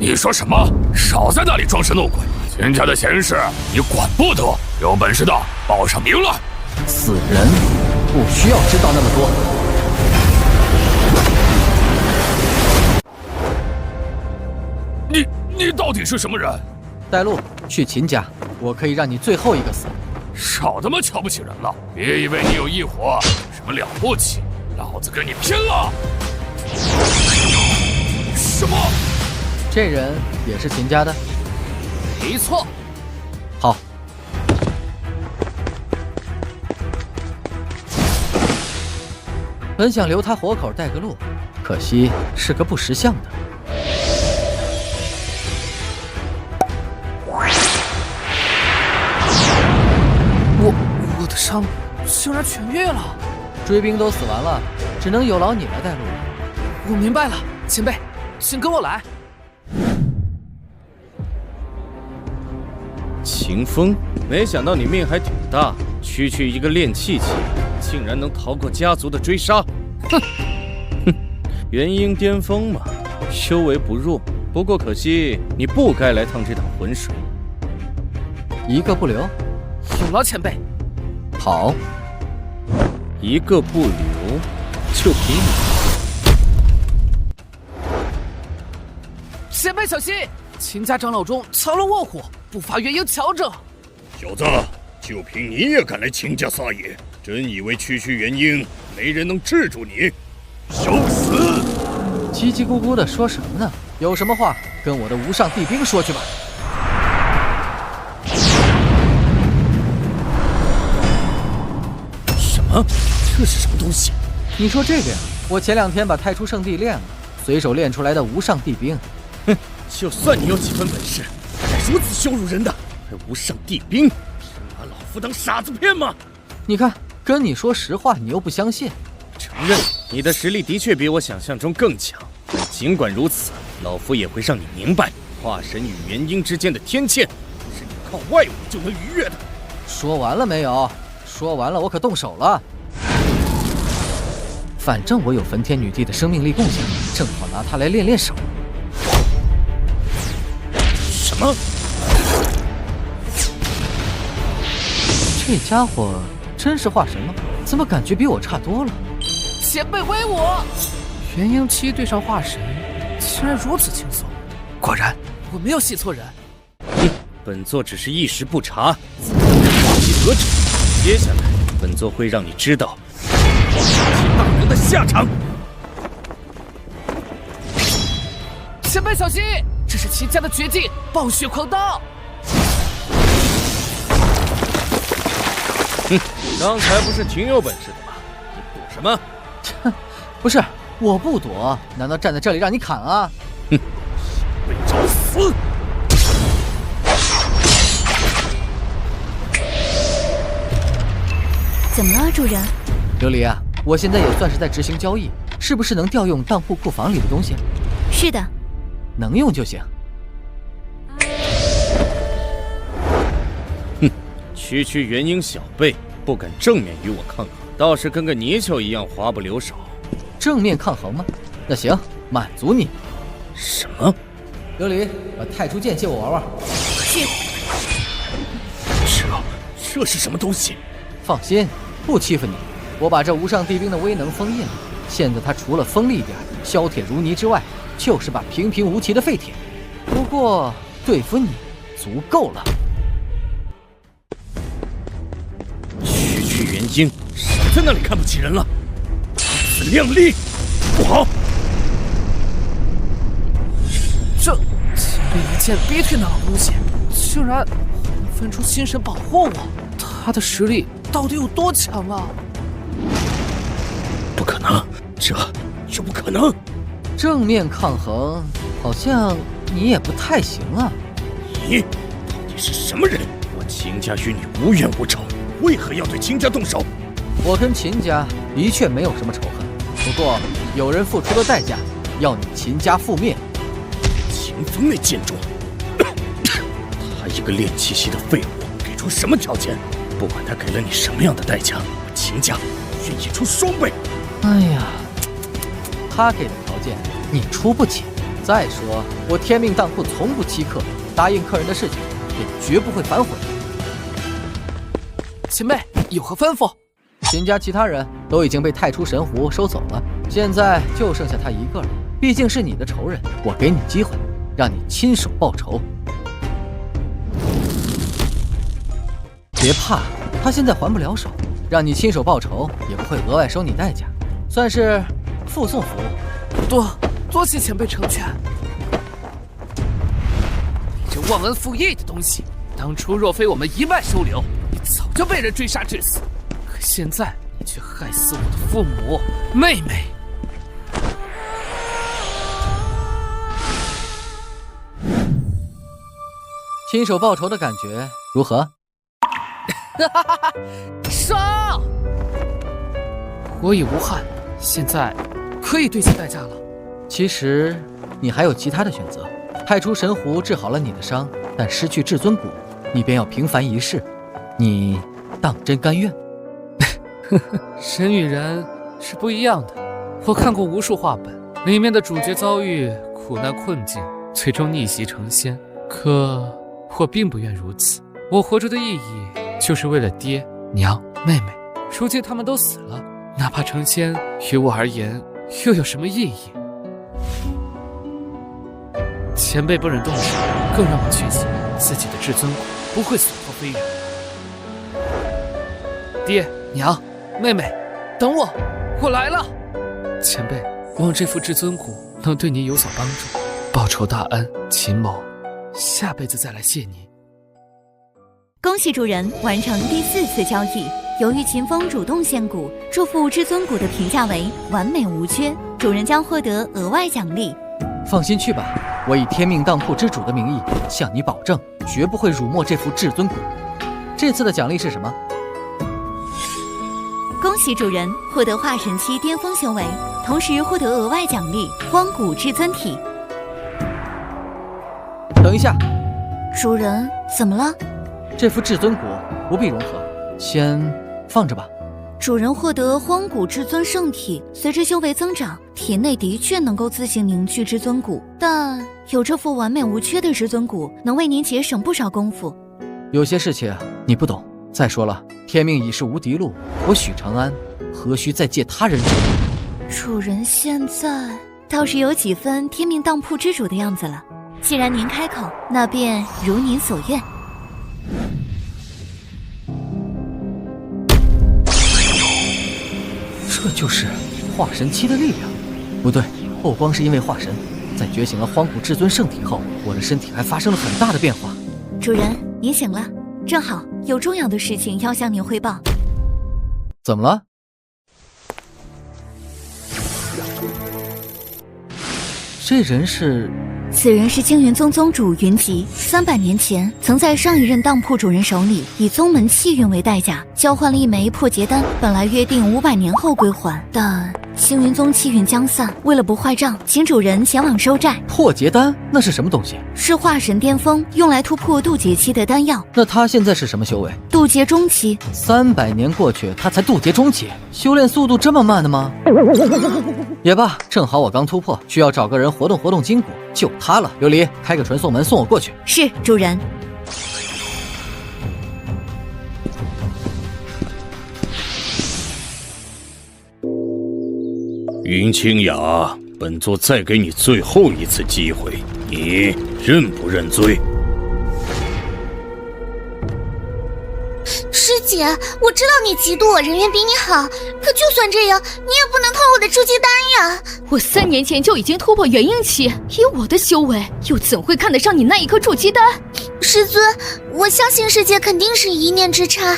你说什么？少在那里装神弄鬼！秦家的闲事你管不得，有本事的报上名来！死人不需要知道那么多。你到底是什么人？带路去秦家，我可以让你最后一个死。少他妈瞧不起人了！别以为你有一伙什么了不起，老子跟你拼了！什么？这人也是秦家的？没错。好。本想留他活口带个路，可惜是个不识相的。我的伤竟然痊愈了。追兵都死完了，只能有劳你来带路了。我明白了，前辈，请跟我来。秦风，没想到你命还挺大，区区一个炼气期，竟然能逃过家族的追杀。哼，元婴巅峰嘛，修为不弱。不过可惜，你不该来趟这趟浑水。一个不留。有劳前辈。好。一个不留，就凭你。前辈小心，秦家长老中藏龙卧虎，不乏元婴强者。小子，就凭你也敢来秦家撒野？真以为区区元婴没人能制住你？受死！叽叽咕咕的说什么呢？有什么话跟我的无上帝兵说去吧。什么？这是什么东西？你说这个呀？我前2天把太初圣地练了，随手练出来的无上帝兵。哼，就算你有几分本事，还如此羞辱人的，还无上帝兵，是拿老夫当傻子骗吗？你看，跟你说实话，你又不相信。承认你的实力的确比我想象中更强，但尽管如此，老夫也会让你明白，化神与元婴之间的天堑，不是你靠外物就能逾越的。说完了没有？说完了，我可动手了。反正我有焚天女帝的生命力贡献，正好拿它来练练手。什么？这家伙真是化神吗？怎么感觉比我差多了？前辈威我！元婴期对上化神，竟然如此轻松。果然，我没有戏错人。本座只是一时不察，自然其何止。接下来，本座会让你知道化神大人的下场。前辈小心，这是秦家的绝技暴血狂刀。哼，刚才不是挺有本事的吗？你躲什么？不是，我不躲，难道站在这里让你砍啊？哼，为找死！怎么了，主人？琉璃啊，我现在也算是在执行交易，是不是能调用当铺库房里的东西？是的，能用就行。哼，区区元婴小辈，不敢正面与我抗衡，倒是跟个泥鳅一样滑不留手。正面抗衡吗？那行，满足你。什么？琉璃，把太初剑借我玩玩。是。这是什么东西？放心，不欺负你。我把这无上帝兵的威能封印了，现在他除了锋利点、削铁如泥之外，就是把平平无奇的废铁。不过对付你足够了。区区元婴，少在那里看不起人了！以此量力，不好！这前辈一剑逼退那老东西，竟然分出心神保护我，他的实力到底有多强啊？不可能，这不可能！正面抗衡，好像你也不太行啊。你到底是什么人？我秦家与你无冤无仇，为何要对秦家动手？我跟秦家的确没有什么仇恨，不过有人付出了代价，要你秦家覆灭。秦风那贱种，他一个炼气息的废物，给出什么条件？不管他给了你什么样的代价，我秦家愿意出双倍。哎呀，他给的条件你出不起。再说我天命当铺从不欺客，答应客人的事情也绝不会反悔。前辈有何吩咐？秦家其他人都已经被太初神狐收走了，现在就剩下他一个了。毕竟是你的仇人，我给你机会，让你亲手报仇。别怕，他现在还不了手，让你亲手报仇也不会额外收你代价，算是附送服务。多谢前辈成全。你这忘恩负义的东西，当初若非我们一脉收留，你早就被人追杀致死。可现在你却害死我的父母、妹妹。亲手报仇的感觉如何？哈哈哈，杀！我已无憾，现在可以兑现代价了。其实你还有其他的选择。太初神狐治好了你的伤，但失去至尊骨，你便要平凡一世。你当真甘愿？人与人是不一样的。我看过无数画本，里面的主角遭遇苦难困境，最终逆袭成仙。可我并不愿如此。我活着的意义，就是为了爹、娘、妹妹。如今他们都死了，哪怕成仙，于我而言又有什么意义？前辈不忍动手，更让我确信自己的至尊骨不会所托非人。爹、娘、妹妹，等我，我来了。前辈，望这副至尊骨能对您有所帮助，报仇大恩。秦某下辈子再来谢您。恭喜主人完成第4次交易。由于秦风主动献骨，这副至尊骨的评价为完美无缺，主人将获得额外奖励。放心去吧，我以天命当铺之主的名义向你保证，绝不会辱没这副至尊骨。这次的奖励是什么？恭喜主人获得化神期巅峰修为，同时获得额外奖励荒古至尊体。等一下，主人怎么了？这副至尊骨不必融合，先放着吧。主人获得荒古至尊圣体，随着修为增长，体内的确能够自行凝聚至尊骨，但有这副完美无缺的至尊骨，能为您节省不少功夫。有些事情你不懂。再说了，天命已是无敌路，我许长安何须再借他人之力？主人现在倒是有几分天命当铺之主的样子了。既然您开口，那便如您所愿。这就是化神期的力量。不对，不光是因为化神，在觉醒了荒古至尊圣体后，我的身体还发生了很大的变化。主人，您醒了，正好有重要的事情要向您汇报。怎么了？这人是？此人是青云宗宗主云集，300年前曾在上一任当铺主人手里以宗门气运为代价交换了一枚破劫丹，本来约定500年后归还，但青云宗气运将散，为了不坏账，请主人前往收债。破劫丹那是什么东西？是化神巅峰用来突破渡劫期的丹药。那他现在是什么修为？渡劫中期。300年过去，他才渡劫中期，修炼速度这么慢的吗？也罢，正好我刚突破，需要找个人活动活动筋骨，就他了。琉璃，开个传送门送我过去。是，主人。云清雅，本座再给你最后一次机会，你认不认罪？师姐，我知道你嫉妒我人缘比你好，可就算这样，你也不能偷我的筑基丹呀！我3年前就已经突破元婴期，以我的修为，又怎会看得上你那一颗筑基丹？师尊，我相信师姐肯定是一念之差，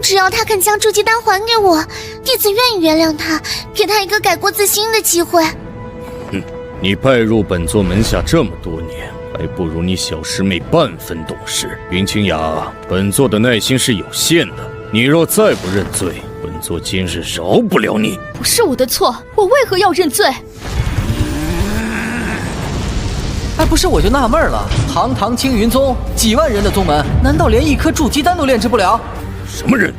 只要她肯将筑基丹还给我，弟子愿意原谅她，给她一个改过自新的机会。你拜入本座门下这么多年，还不如你小师妹半分懂事。云清雅，本座的耐心是有限的，你若再不认罪，本座今日饶不了你。不是我的错，我为何要认罪？哎，不是，我就纳闷了，堂堂青云宗几万人的宗门，难道连一颗筑基丹都炼制不了？什么人？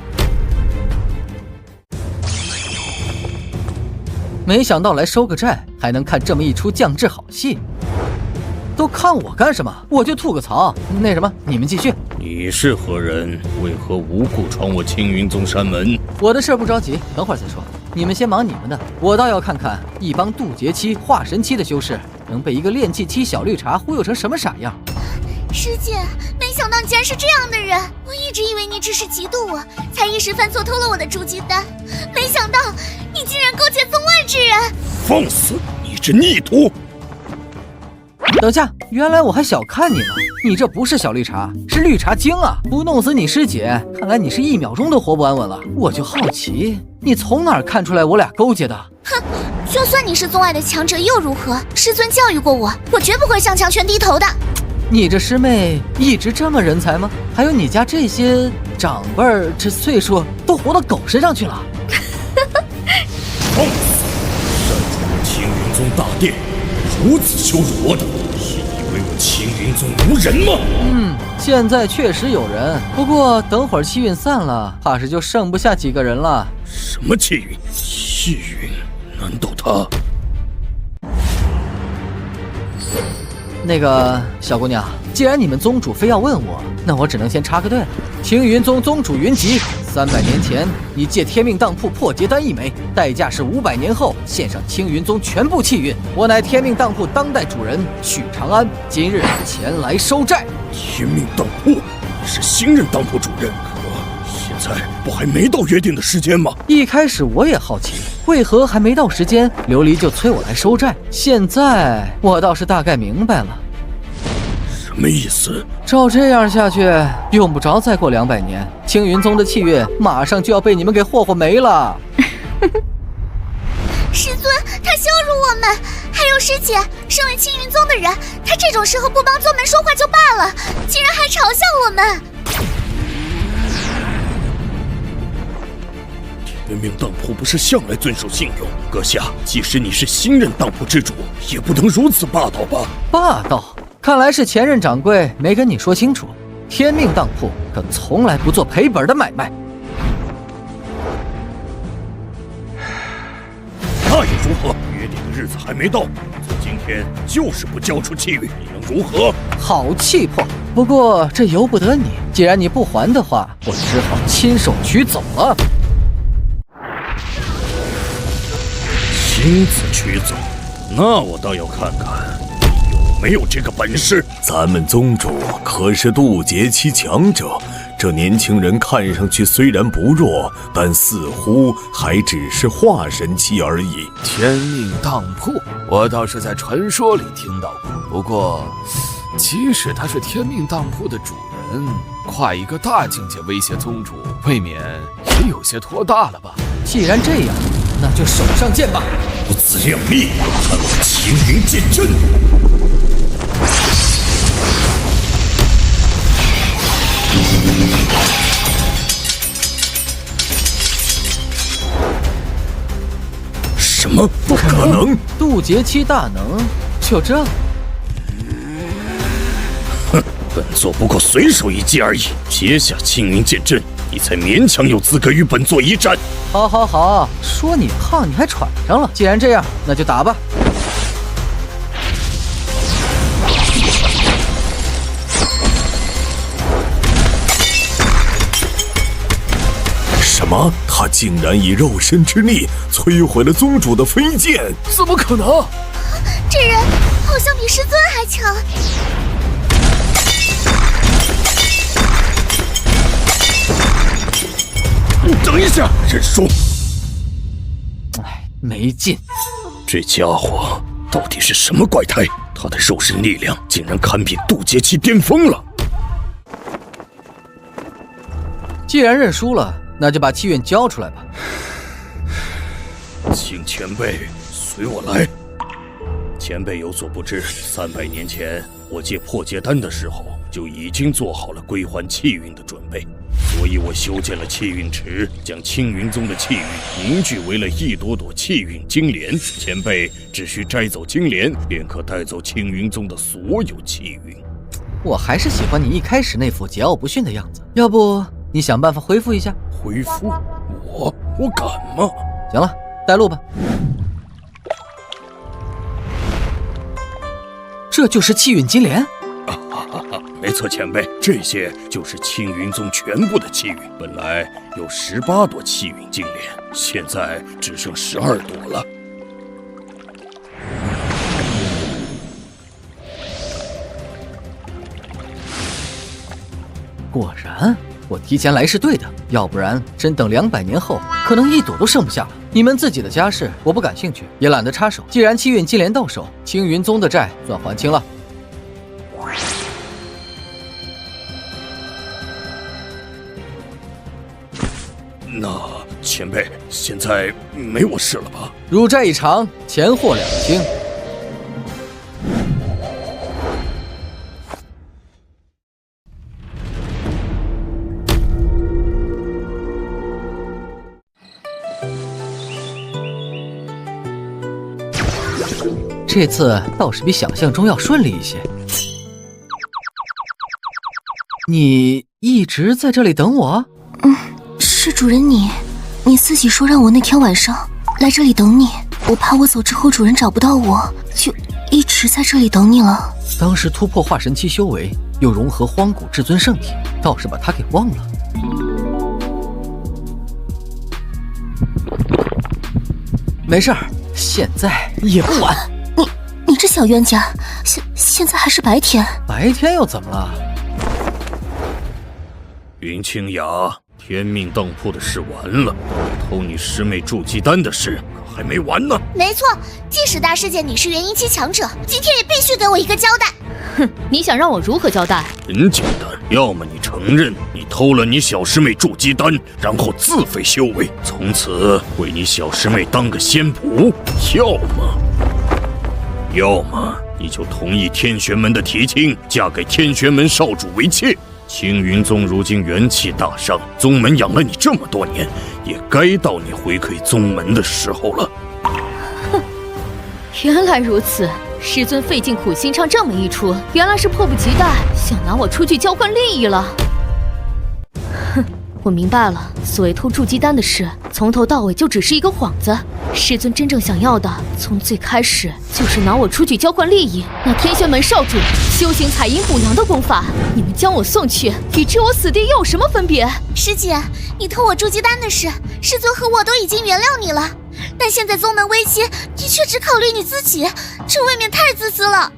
没想到来收个债，还能看这么一出降智好戏。都看我干什么？我就吐个槽。那什么，你们继续。你是何人？为何无故闯我青云宗山门？我的事儿不着急，等会儿再说。你们先忙你们的，我倒要看看一帮渡劫期、化神期的修士能被一个炼气期小绿茶忽悠成什么傻样。师姐，没想到你竟然是这样的人！我一直以为你只是嫉妒我，才一时犯错偷了我的筑基丹，没想到你竟然勾结宗外之人！放肆！你这逆徒！等下，原来我还小看你了，你这不是小绿茶，是绿茶精啊！不弄死你师姐，看来你是1秒钟都活不安稳了。我就好奇，你从哪儿看出来我俩勾结的？哼，就算你是宗外的强者又如何？师尊教育过我，我绝不会向强权低头的。你这师妹一直这么人才吗？还有你家这些长辈儿，这岁数都活到狗身上去了。放肆！擅闯青云宗大殿，如此羞辱我等，是以为我青云宗无人吗？现在确实有人，不过等会儿气运散了，怕是就剩不下几个人了。什么气运？气运？难道他？那个小姑娘，既然你们宗主非要问我，那我只能先插个队了。青云宗宗主云集，300年前你借天命当铺破劫丹1枚，代价是500年后献上青云宗全部气运。我乃天命当铺当代主人许长安，今日前来收债。天命当铺，你是新任当铺主任，可现在不还没到约定的时间吗？一开始我也好奇，为何还没到时间，琉璃就催我来收债？现在我倒是大概明白了。什么意思？照这样下去，用不着再过200年，青云宗的气运马上就要被你们给霍没了。师尊，他羞辱我们！还有师姐，身为青云宗的人，他这种时候不帮宗门说话就罢了，竟然还嘲笑我们！天命当铺不是向来遵守信用？阁下，即使你是新任当铺之主，也不能如此霸道吧？霸道？看来是前任掌柜没跟你说清楚，天命当铺可从来不做赔本的买卖。那又如何？约定的日子还没到，从今天就是不交出气运，你能如何？好气魄！不过这由不得你，既然你不还的话，我只好亲手取走了。亲自取走？那我倒要看看没有这个本事。咱们宗主可是渡劫期强者，这年轻人看上去虽然不弱，但似乎还只是化神期而已。天命当铺，我倒是在传说里听到过。不过，即使他是天命当铺的主人，跨一个大境界威胁宗主，未免也有些拖大了吧？既然这样，那就手上剑吧！不自量力，看我青云剑阵！什么？不可能！渡劫期大能，就这？哼，本座不过随手一击而已，撇下青云剑阵，你才勉强有资格与本座一战。好，好，好，说你胖，你还喘上了。既然这样，那就打吧。什么？他竟然以肉身之力摧毁了宗主的飞剑？怎么可能？这人好像比师尊还强。等一下，认输。哎，没劲。这家伙到底是什么怪胎？他的肉身力量竟然堪比渡劫期巅峰了。既然认输了，那就把气运交出来吧。请前辈随我来。前辈有所不知，300年前我借破劫丹的时候，就已经做好了归还气运的准备，所以我修建了气运池，将青云宗的气运凝聚为了一朵朵气运金莲。前辈只需摘走金莲，便可带走青云宗的所有气运。我还是喜欢你一开始那副桀骜不驯的样子，要不你想办法恢复一下？恢复？我敢吗？行了，带路吧。这就是气运金莲。没错，前辈，这些就是青云宗全部的气运。本来有18朵气运金莲，现在只剩12朵了。果然，我提前来是对的，要不然真等200年后，可能1朵都剩不下了。你们自己的家事我不感兴趣，也懒得插手。既然气运金莲到手，青云宗的债算还清了。那前辈，现在没我事了吧？汝债一偿，钱货2清。这次倒是比想象中要顺利一些。你一直在这里等我？是主人你自己说让我那天晚上来这里等你，我怕我走之后主人找不到我，就一直在这里等你了。当时突破化神期修为，又融合荒古至尊圣体，倒是把他给忘了。没事儿，现在也不晚。你这小冤家，现在还是白天。白天又怎么了？云清雅，天命当铺的事完了，偷你师妹筑基丹的事可还没完呢。没错，即使大事件你是元婴期强者，今天也必须给我一个交代。哼，你想让我如何交代？很简单，要么你承认你偷了你小师妹筑基丹，然后自废修为，从此为你小师妹当个仙仆；要么你就同意天玄门的提亲，嫁给天玄门少主为妾。青云宗如今元气大伤，宗门养了你这么多年，也该到你回馈宗门的时候了。哼，原来如此，师尊费尽苦心唱这么一出，原来是迫不及待想拿我出去交换利益了。哼，我明白了，所谓偷筑基丹的事，从头到尾就只是一个幌子。师尊真正想要的，从最开始就是拿我出去交换利益。那天玄门少主修行采阴补阳的功法，你们将我送去，与置我死地又有什么分别？师姐，你偷我筑基丹的事，师尊和我都已经原谅你了，但现在宗门危机，你却只考虑你自己，这未免太自私了。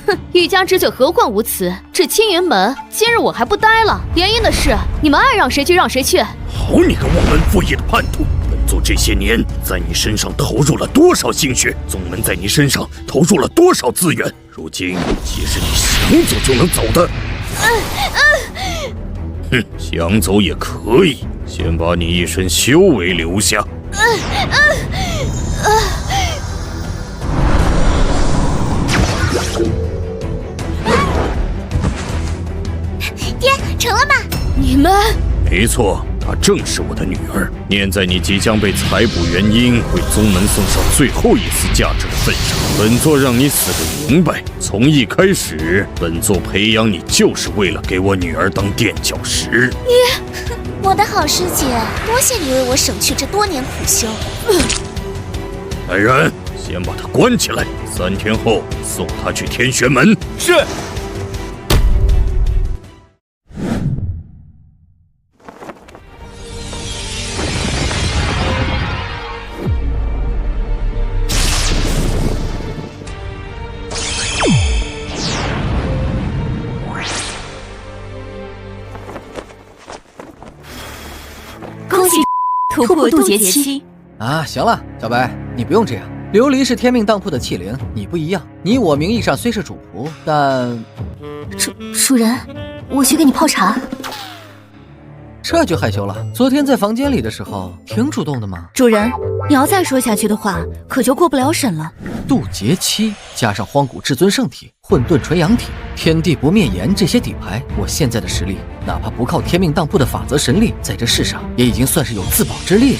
哼，欲加之罪何患无辞？这青云门今日我还不待了，联姻的事你们爱让谁去让谁去。好你个忘恩负义的叛徒！本座这些年在你身上投入了多少心血，宗门在你身上投入了多少资源，如今岂是你想走就能走的？哼，想走也可以，先把你一身修为留下。爹，成了吗？你们……没错，她正是我的女儿。念在你即将被采补元婴，为宗门送上最后一丝价值的份上，本座让你死得明白。从一开始，本座培养你就是为了给我女儿当垫脚石。我的好师姐，多谢你为我省去这多年苦修。来人，先把她关起来，3天后送她去天玄门。是。突破渡劫期啊！行了，小白，你不用这样。琉璃是天命当铺的器灵，你不一样。你我名义上虽是主仆，但……主人，我去给你泡茶。这就害羞了？昨天在房间里的时候挺主动的嘛。主人，你要再说下去的话，可就过不了审了。渡劫期加上荒古至尊圣体、混沌纯阳体、天地不灭炎这些底牌，我现在的实力，哪怕不靠天命当铺的法则神力，在这世上也已经算是有自保之力了。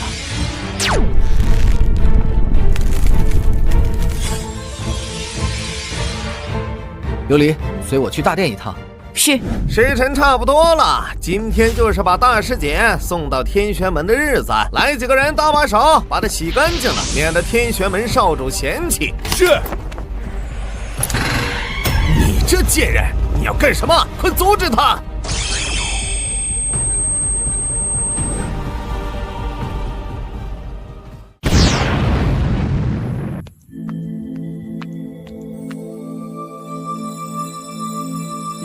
琉璃，随我去大殿一趟。是。时辰差不多了，今天就是把大师姐送到天玄门的日子。来几个人搭把手，把她洗干净了，免得天玄门少主嫌弃。是。这贱人，你要干什么？快阻止他！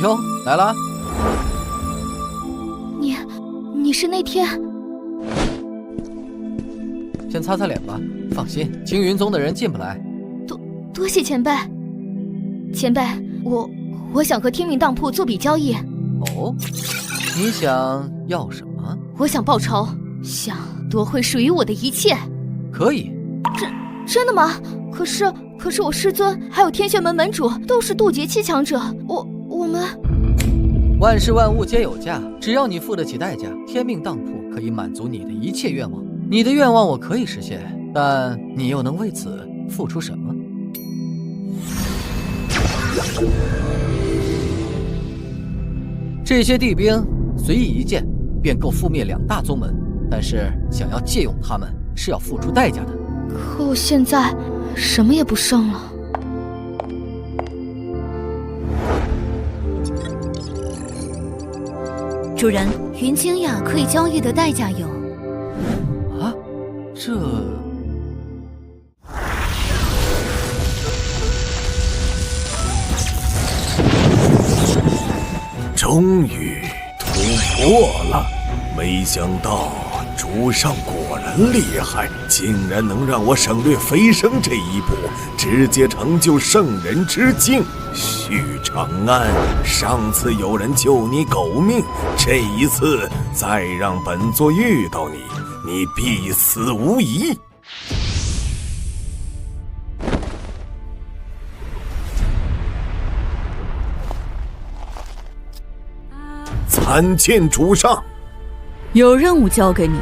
哟，来了。你是那天……先擦擦脸吧。放心，青云宗的人进不来。多谢前辈。前辈，我想和天命当铺做笔交易。哦，你想要什么？我想报仇，想夺回属于我的一切。可以。真的吗？可是我师尊还有天玄门门主都是渡劫期强者，我们……万事万物皆有价，只要你付得起代价，天命当铺可以满足你的一切愿望。你的愿望我可以实现，但你又能为此付出什么？这些地兵随意一剑便够覆灭2大宗门，但是想要借用他们是要付出代价的。可我现在什么也不剩了。主人，云清雅可以交易的代价有……啊，这……终于突破了！没想到主上果然厉害，竟然能让我省略飞升这一步，直接成就圣人之境。许长安，上次有人救你狗命，这一次再让本座遇到你，你必死无疑。参见主上。有任务交给你。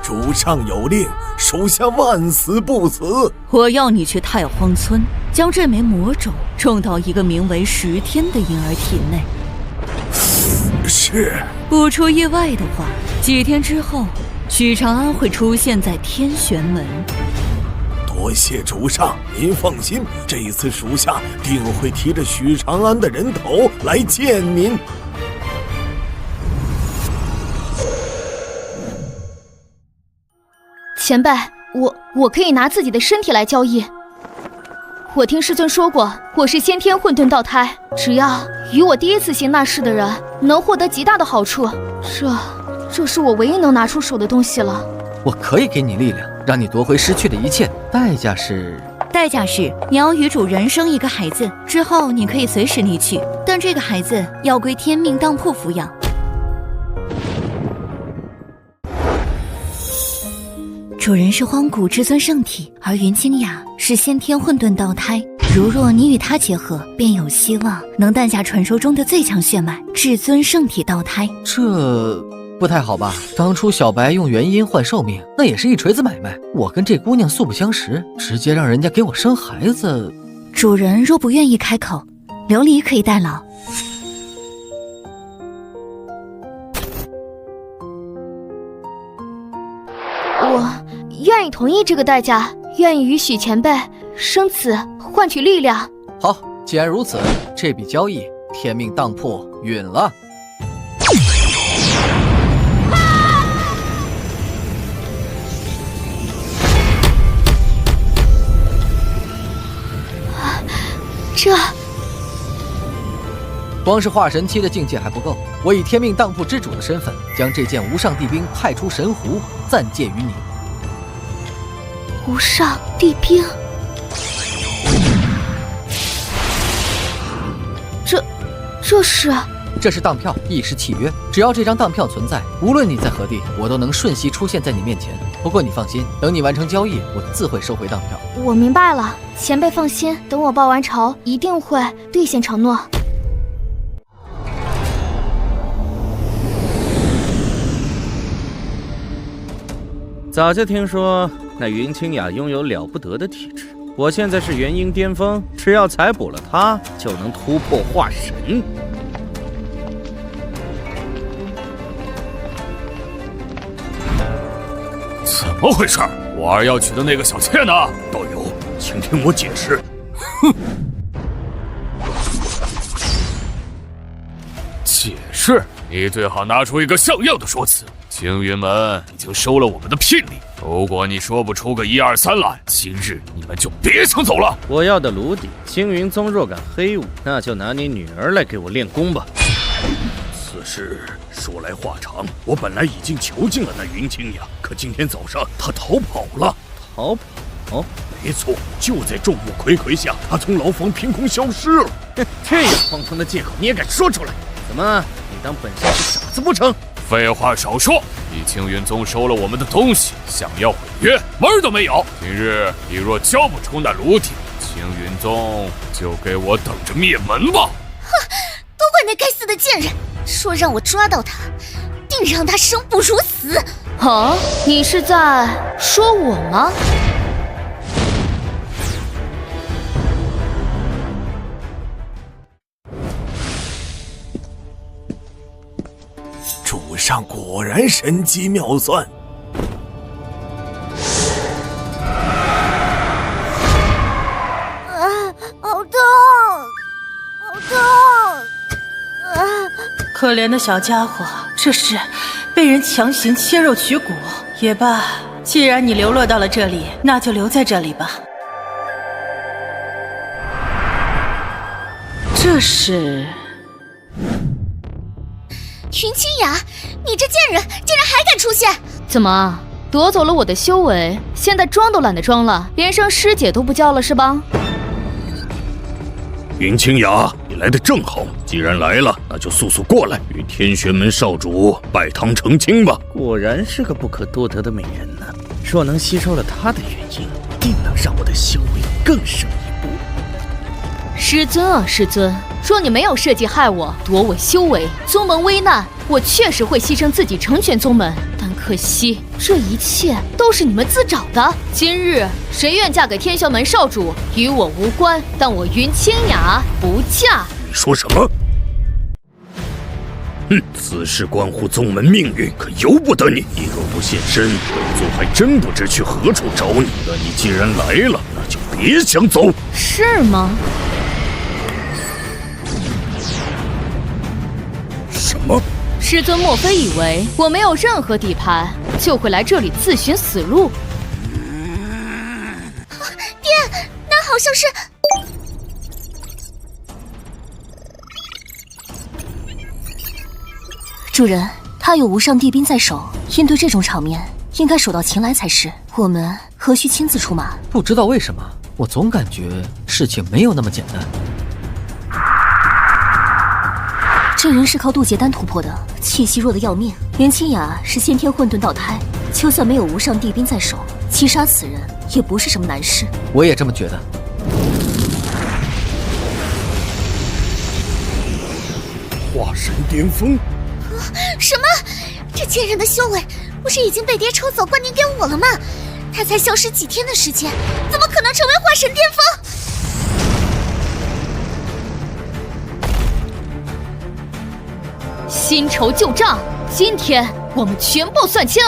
主上有令，属下万死不辞。我要你去太荒村，将这枚魔种种到一个名为10天的婴儿体内。是。不出意外的话，几天之后，许长安会出现在天玄门。多谢主上，您放心，这一次属下定会提着许长安的人头来见您。前辈，我可以拿自己的身体来交易。我听师尊说过，我是先天混沌道胎，只要与我第一次行那事的人，能获得极大的好处。这是我唯一能拿出手的东西了。我可以给你力量，让你夺回失去的一切，代价是你要与主人生一个孩子，之后你可以随时离去，但这个孩子要归天命当铺抚养。主人是荒古至尊圣体，而云清雅是先天混沌道胎。如若你与他结合，便有希望能诞下传说中的最强血脉至尊圣体道胎。这不太好吧？当初小白用元婴换寿命，那也是一锤子买卖。我跟这姑娘素不相识，直接让人家给我生孩子。主人若不愿意开口，琉璃可以代劳。我愿意同意这个代价，愿意与许前辈生子换取力量。好，既然如此，这笔交易天命当铺允了。这光是化神期的境界还不够，我以天命当铺之主的身份，将这件无上帝兵派出神湖，暂借于你。无上帝兵，这是当票，亦是契约。只要这张当票存在，无论你在何地，我都能瞬息出现在你面前。不过你放心，等你完成交易，我自会收回当票。我明白了，前辈放心，等我报完仇，一定会兑现承诺。早就听说那云清雅拥有了不得的体质，我现在是元婴巅峰，只要采补了她，就能突破化神。怎么回事？我儿要娶的那个小妾呢？道友，请听我解释。哼！是，你最好拿出一个像样的说辞。青云门已经收了我们的聘礼，如果你说不出个1、2、3来，今日你们就别想走了。我要的炉底，青云宗若敢黑我，那就拿你女儿来给我练功吧。此事说来话长，我本来已经囚禁了那云清雅，可今天早上她逃跑了。逃跑？没错，就在众目睽睽下，她从牢房凭空消失了。这样荒唐的借口你也敢说出来？怎么，你当本少是傻子不成？废话少说，你青云宗收了我们的东西，想要毁约，门儿都没有。今日你若交不出那炉底，青云宗就给我等着灭门吧！哼，都怪那该死的贱人，说让我抓到他，定让他生不如死。啊，你是在说我吗？主上果然神机妙算。好痛，好痛！可怜的小家伙，这是被人强行切肉取骨。也罢，既然你流落到了这里，那就留在这里吧。这是云清雅，你这贱人竟然还敢出现！怎么夺走了我的修为，现在装都懒得装了，连声师姐都不叫了是吧？云清雅，你来得正好，既然来了，那就速速过来，与天玄门少主拜堂成亲吧。果然是个不可多得的美人呢。若能吸收了她的元婴，定能让我的修为更胜一步。师尊啊，师尊，若你没有设计害我、夺我修为，宗门危难，我确实会牺牲自己成全宗门。但可惜，这一切都是你们自找的。今日谁愿嫁给天玄门少主，与我无关，但我云清雅不嫁。你说什么？此事关乎宗门命运，可由不得你。你若不现身，本座还真不知去何处找你。那你既然来了，那就别想走。是吗？什么？师尊莫非以为我没有任何底牌，就会来这里自寻死路？爹，那好像是……主人，他有无上帝兵在手，应对这种场面，应该手到擒来才是。我们何须亲自出马？不知道为什么，我总感觉事情没有那么简单。这人是靠渡劫丹突破的，气息弱得要命。云清雅是先天混沌道胎，就算没有无上帝兵在手，击杀此人也不是什么难事。我也这么觉得。化神巅峰？什么？这贱人的修为不是已经被爹抽走灌念给我了吗？他才消失几天的时间，怎么可能成为化神巅峰？新仇旧账，今天我们全部算清。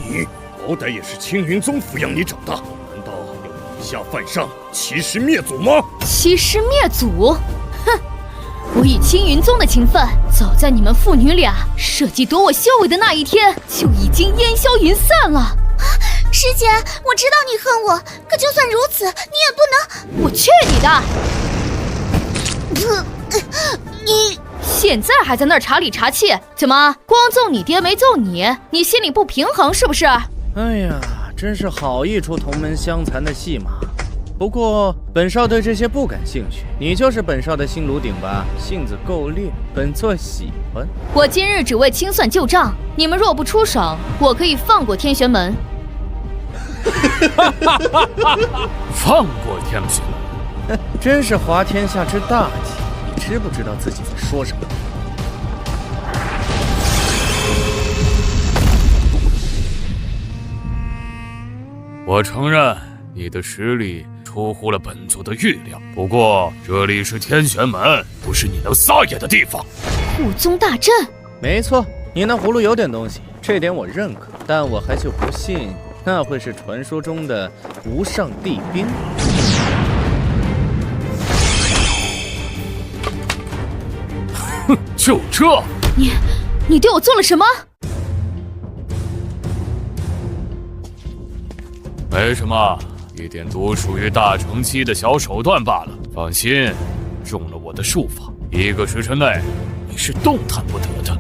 你好歹也是青云宗抚养你长大，难道要以下犯上，欺师灭祖吗？欺师灭祖？哼！我与青云宗的情分，早在你们父女俩设计夺我修为的那一天就已经烟消云散了。师姐，我知道你恨我，可就算如此，你也不能……我去你的！你现在还在那儿查理查气？怎么光揍你爹没揍你？你心里不平衡是不是？哎呀，真是好一出同门相残的戏码。不过本少对这些不感兴趣，你就是本少的新炉鼎吧？性子够烈，本座喜欢。我今日只为清算旧账，你们若不出手，我可以放过天玄门。放过天玄门？真是滑天下之大忌！你知不知道自己在说什么？我承认你的实力出乎了本座的预料，不过这里是天玄门，不是你能撒野的地方。护宗大阵，没错，你那葫芦有点东西，这点我认可，但我还就不信那会是传说中的无上帝兵。哼，就这？你对我做了什么？没什么，一点独属于大乘期的小手段罢了。放心，中了我的术法，1个时辰内你是动弹不得的。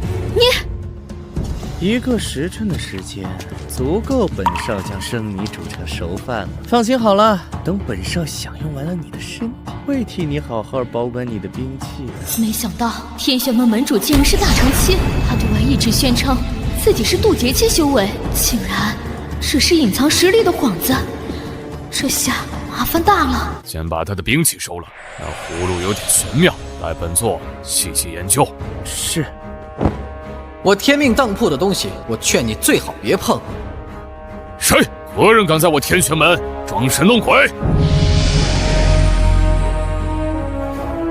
1个时辰的时间，足够本少将生米煮成熟饭了。放心好了，等本少享用完了你的身体，会替你好好保管你的兵器的。没想到天玄门门主竟然是大乘期，他对外一直宣称自己是渡劫期修为，竟然只是隐藏实力的幌子，这下麻烦大了。先把他的兵器收了，那葫芦有点玄妙，待本座细细研究。是。我天命当铺的东西，我劝你最好别碰。谁？何人敢在我天玄门装神弄鬼？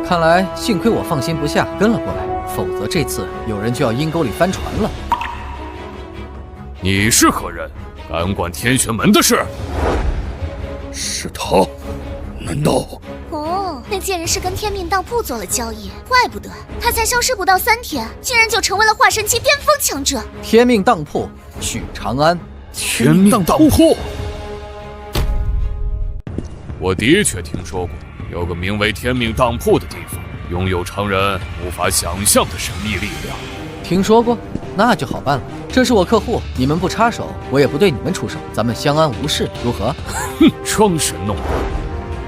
看来幸亏我放心不下跟了过来，否则这次有人就要阴沟里翻船了。你是何人？敢管天玄门的事？是他？难道？哦，那贱人是跟天命当铺做了交易，怪不得他才消失不到3天，竟然就成为了化神期巅峰强者。天命当铺，许长安。天命当铺，我的确听说过，有个名为天命当铺的地方，拥有常人无法想象的神秘力量。听说过？那就好办了。这是我客户，你们不插手，我也不对你们出手，咱们相安无事，如何？哼，装神弄鬼！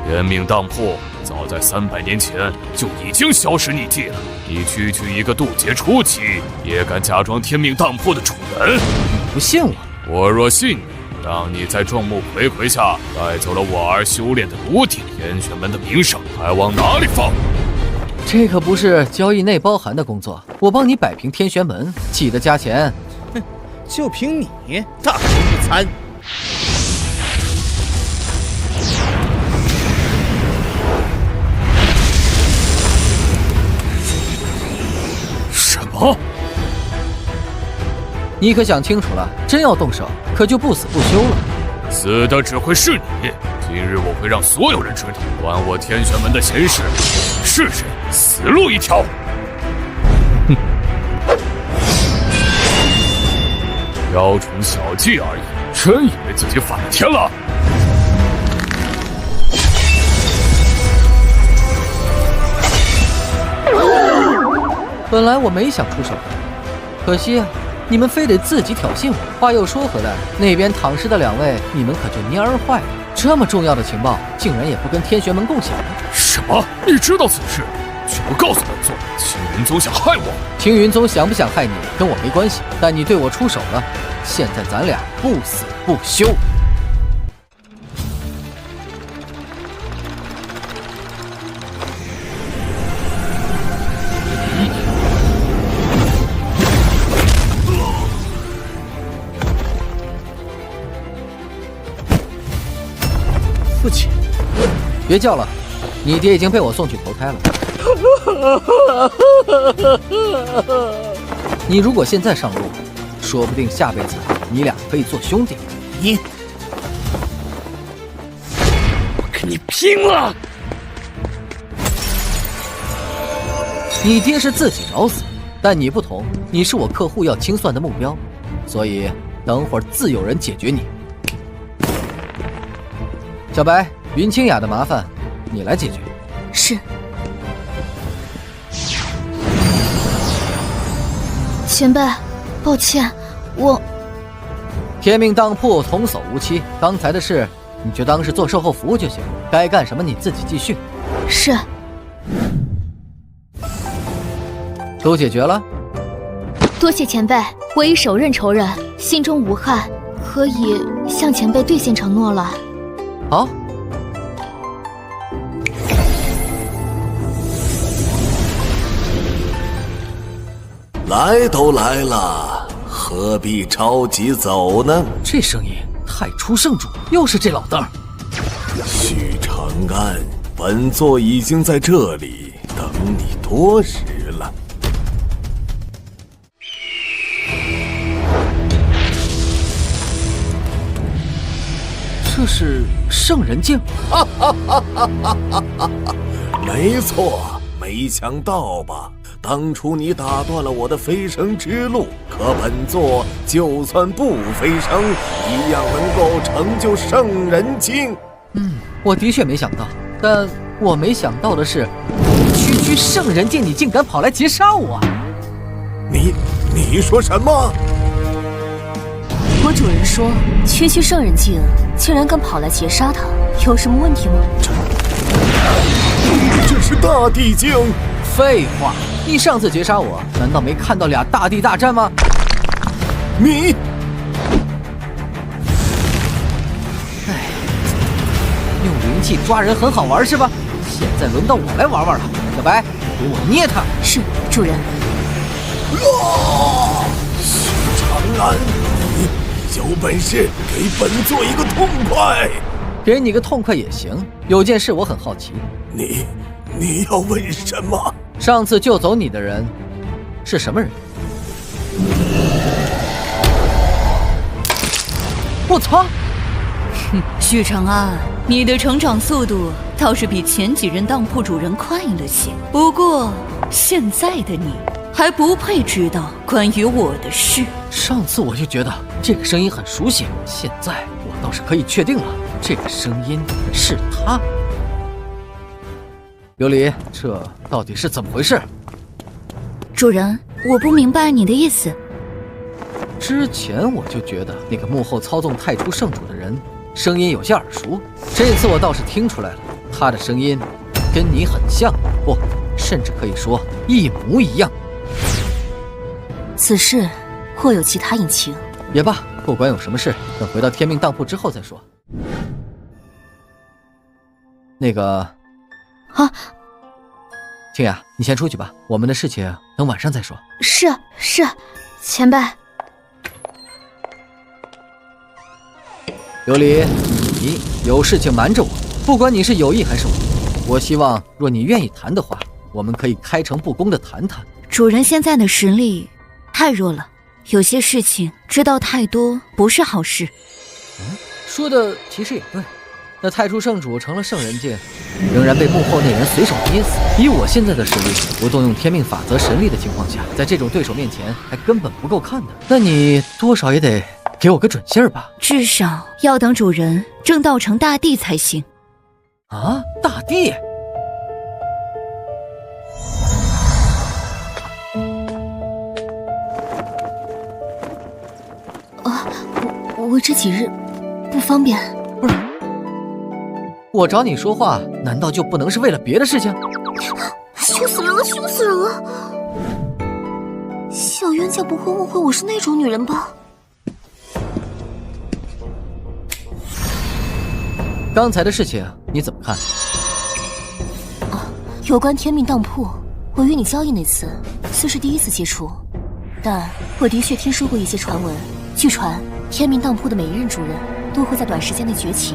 天命当铺早在300年前就已经消失匿迹了。你区区一个渡劫初期，也敢假装天命当铺的主人？你不信我？我若信你，让你在众目睽睽下带走了我儿修炼的炉鼎，天玄门的名声还往哪里放？这可不是交易内包含的工作，我帮你摆平天玄门，记得加钱。哼，就凭你，大言不惭！什么？你可想清楚了，真要动手，可就不死不休了。死的只会是你。今日我会让所有人知道，管我天玄门的闲事，是谁死路一条。哼，雕虫小技而已，真以为自己反了天了？本来我没想出手的，可惜啊，你们非得自己挑衅我。话又说回来，那边躺尸的2位，你们可就蔫儿坏了。这么重要的情报，竟然也不跟天玄门共享。什么？你知道此事，却不告诉本座？青云宗想害我？青云宗想不想害你，跟我没关系。但你对我出手了，现在咱俩不死不休。父亲，别叫了，你爹已经被我送去投胎了。你如果现在上路，说不定下辈子你俩可以做兄弟。你，我跟你拼了！你爹是自己找死，但你不同，你是我客户要清算的目标，所以等会儿自有人解决你。小白，云清雅的麻烦你来解决。是。前辈，抱歉，我……天命当铺童叟无欺，刚才的事你就当是做售后服务就行，该干什么你自己继续。是。都解决了？多谢前辈，我已手刃仇人，心中无憾，可以向前辈兑现承诺了。好。来都来了，何必着急走呢？这声音太初圣主，又是这老邓。许长安，本座已经在这里等你多时了。这是圣人境？没错，没想到吧？当初你打断了我的飞升之路，可本座就算不飞升，一样能够成就圣人境。我的确没想到，但我没想到的是，区圣人境，你竟敢跑来劫杀我！你说什么？我主人说，区圣人境竟然敢跑来劫杀他，有什么问题吗？这是大地境。废话，你上次劫杀我，难道没看到俩大地大战吗？你，用灵气抓人很好玩是吧？现在轮到我来玩玩了，小白，给我捏他！是，主人。许长安，你有本事给本座一个痛快！给你个痛快也行。有件事我很好奇，你要问什么？上次救走你的人是什么人？我操！许长安，你的成长速度倒是比前几任当铺主人快了些。不过现在的你还不配知道关于我的事。上次我就觉得这个声音很熟悉，现在我倒是可以确定了，这个声音是他。琉璃，这到底是怎么回事？主人，我不明白你的意思。之前我就觉得那个幕后操纵太初圣主的人声音有些耳熟，这次我倒是听出来了，他的声音跟你很像，不，甚至可以说一模一样。此事或有其他隐情。也罢，不管有什么事，等回到天命当铺之后再说。那个，啊，清雅，你先出去吧，我们的事情等晚上再说。是，前辈。琉璃，你有事情瞒着我，不管你是有意还是无意，我希望若你愿意谈的话，我们可以开诚布公的谈谈。主人现在的实力太弱了，有些事情知道太多不是好事。说的其实也对，那太初圣主成了圣人境，仍然被幕后那人随手捏死。以我现在的实力，不动用天命法则神力的情况下，在这种对手面前还根本不够看的。那你多少也得给我个准信儿吧？至少要等主人正道成大帝才行。啊，大帝？我这几日不方便。不是，我找你说话，难道就不能是为了别的事情？羞死人了，羞死人了！小冤家不会误会我是那种女人吧？刚才的事情你怎么看？有关天命当铺，我与你交易那次虽是第一次接触，但我的确听说过一些传闻。据传，天命当铺的每一任主人都会在短时间内崛起，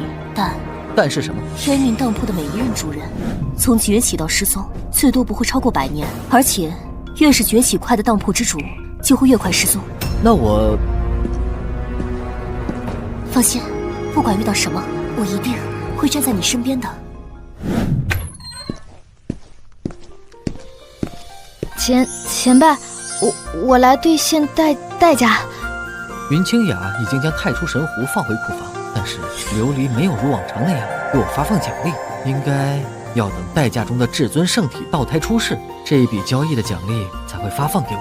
但是什么？天命当铺的每一任主人从崛起到失踪，最多不会超过100年，而且越是崛起快的当铺之主，就会越快失踪。那我放心，不管遇到什么，我一定会站在你身边的。前辈，我来兑现代价。云清雅已经将太初神壶放回库房，但是琉璃没有如往常那样给我发放奖励，应该要等代价中的至尊圣体道胎出世，这一笔交易的奖励才会发放给我。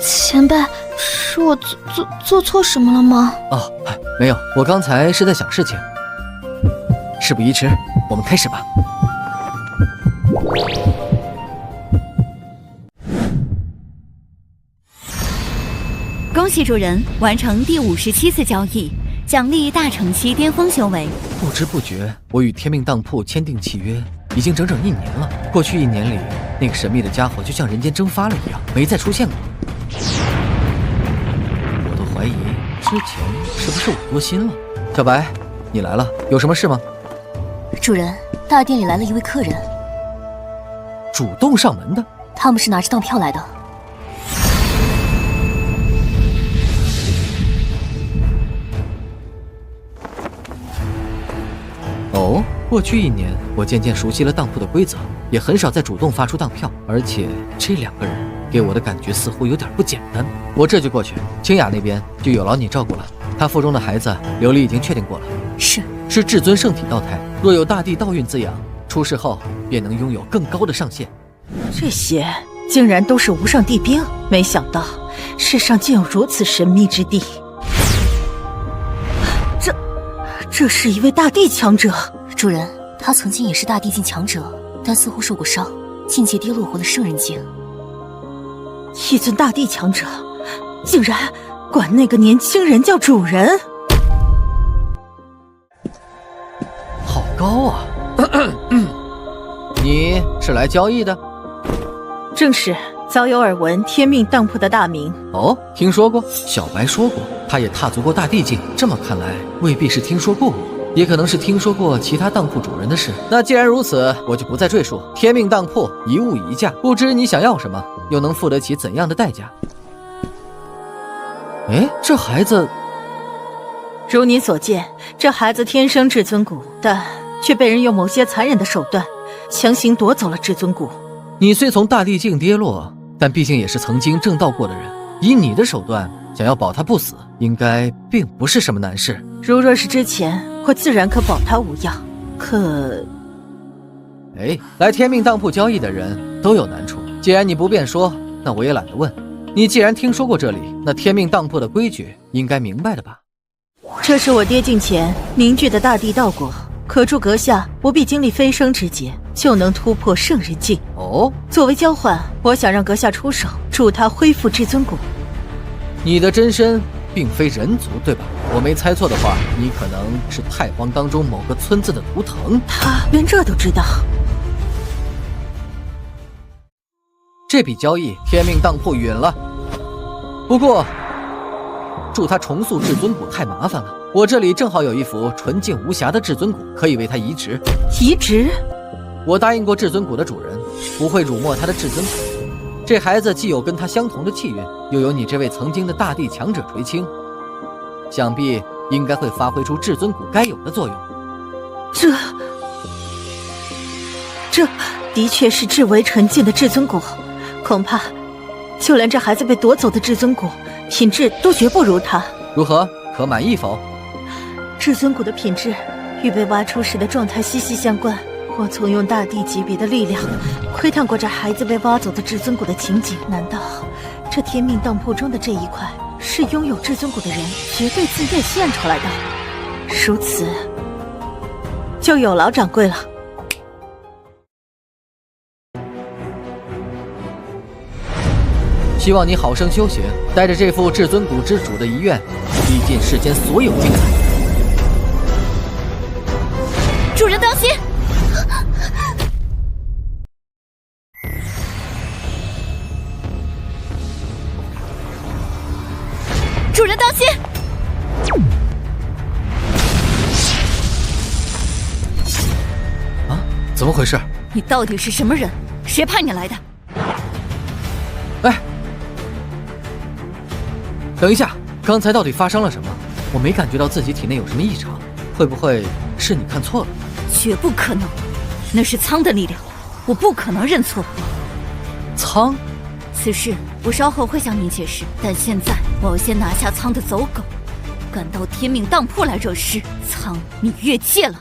前辈，是我做错什么了吗？哦，没有，我刚才是在想事情。事不宜迟，我们开始吧。恭喜主人完成第57次交易，奖励大成期巅峰修为。不知不觉，我与天命当铺签订契约已经整整1年了。过去1年里，那个神秘的家伙就像人间蒸发了一样，没再出现过。我都怀疑之前是不是我多心了。小白，你来了，有什么事吗？主人，大殿里来了一位客人，主动上门的。他们是拿着当票来的。哦，过去1年，我渐渐熟悉了当铺的规则，也很少再主动发出当票。而且这2个人给我的感觉似乎有点不简单。我这就过去，清雅那边就有劳你照顾了。她腹中的孩子，琉璃已经确定过了，是至尊圣体道胎，若有大地道运滋养，出世后便能拥有更高的上限。这些竟然都是无上帝兵，没想到世上竟有如此神秘之地。这是一位大地强者。主人，他曾经也是大地境强者，但似乎受过伤，境界跌落回了圣人境。一尊大地强者，竟然管那个年轻人叫主人，好高啊！你是来交易的？正是，早有耳闻天命当铺的大名。哦，听说过，小白说过，他也踏足过大地境。这么看来，未必是听说过我，也可能是听说过其他当铺主人的事。那既然如此，我就不再赘述。天命当铺一物一价，不知你想要什么，又能付得起怎样的代价？哎，这孩子……如你所见，这孩子天生至尊骨，但却被人用某些残忍的手段强行夺走了至尊骨。你虽从大地境跌落，但毕竟也是曾经正道过的人，以你的手段想要保他不死，应该并不是什么难事。如若是之前，我自然可保他无恙。可……哎，来天命当铺交易的人都有难处，既然你不便说，那我也懒得问。你既然听说过这里，那天命当铺的规矩应该明白的吧？这是我爹境前凝聚的大地道果，可助阁下不必经历飞升之劫，就能突破圣人境。哦，作为交换，我想让阁下出手，助他恢复至尊骨。你的真身并非人族，对吧？我没猜错的话，你可能是太荒当中某个村子的图腾。他连这都知道？这笔交易，天命当铺允了。不过，助他重塑至尊骨太麻烦了。我这里正好有一副纯净无瑕的至尊骨，可以为他移植。移植？我答应过至尊骨的主人，不会辱没他的至尊骨。这孩子既有跟他相同的气运，又有你这位曾经的大地强者垂青，想必应该会发挥出至尊骨该有的作用。这的确是至为纯净的至尊骨，恐怕就连这孩子被夺走的至尊骨品质都绝不如他。如何？可满意否？至尊骨的品质与被挖出时的状态息息相关。我曾用大地级别的力量窥探过这孩子被挖走的至尊骨的情景，难道这天命当铺中的这一块是拥有至尊骨的人绝对自愿献出来的？如此，就有劳掌柜了。希望你好生修行，带着这副至尊骨之主的遗愿，历尽世间所有精彩。主人当心！主人当心！啊，怎么回事？你到底是什么人？谁派你来的？哎，等一下，刚才到底发生了什么？我没感觉到自己体内有什么异常，会不会是你看错了？绝不可能，那是苍的力量，我不可能认错。苍？此事我稍后会向您解释，但现在我要先拿下苍的走狗。敢到天命当铺来惹事，苍，你越界了。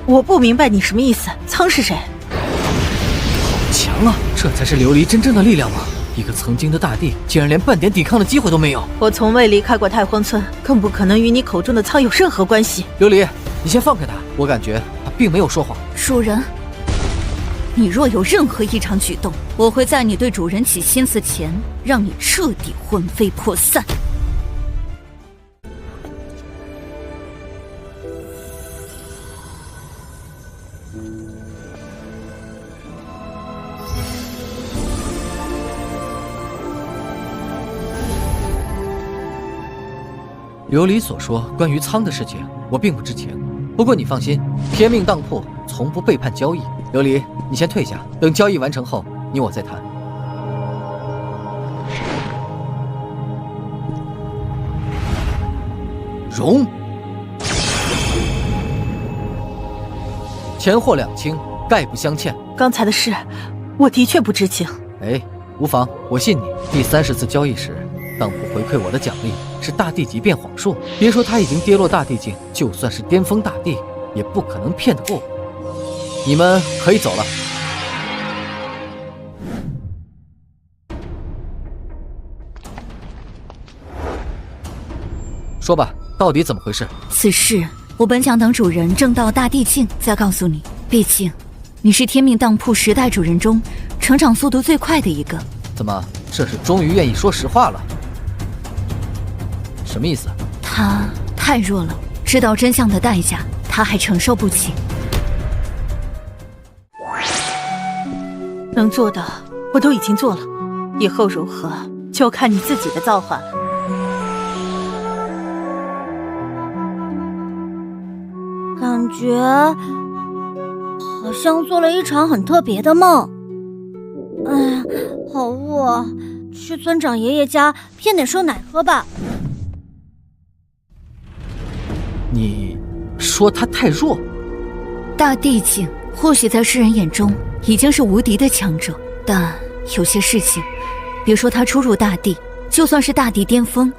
我不明白你什么意思，苍是谁？好强啊！这才是琉璃真正的力量吗？一个曾经的大帝，竟然连半点抵抗的机会都没有。我从未离开过太荒村，更不可能与你口中的苍有任何关系。琉璃，你先放开他，我感觉他并没有说谎。主人，你若有任何异常举动，我会在你对主人起心思前，让你彻底魂飞魄散。琉璃所说关于苍的事情，我并不知情。不过你放心，天命当铺从不背叛交易。琉璃，你先退下，等交易完成后，你我再谈。容，钱货两清，概不相欠。刚才的事，我的确不知情。哎，无妨，我信你。第30次交易时，当铺回馈我的奖励是大地级变谎术。别说他已经跌落大地境，就算是巅峰大帝，也不可能骗得过我。你们可以走了。说吧，到底怎么回事？此事我本想等主人正到大地境再告诉你，毕竟你是天命当铺10代主人中成长速度最快的一个。怎么，这是终于愿意说实话了？什么意思？他太弱了，知道真相的代价他还承受不起。能做的我都已经做了，以后如何就看你自己的造化了。感觉好像做了一场很特别的梦。哎呀，好饿，去村长爷爷家骗点瘦奶喝吧。你说他太弱？大地境或许在世人眼中已经是无敌的强者，但有些事情，别说他初入大地，就算是大地巅峰，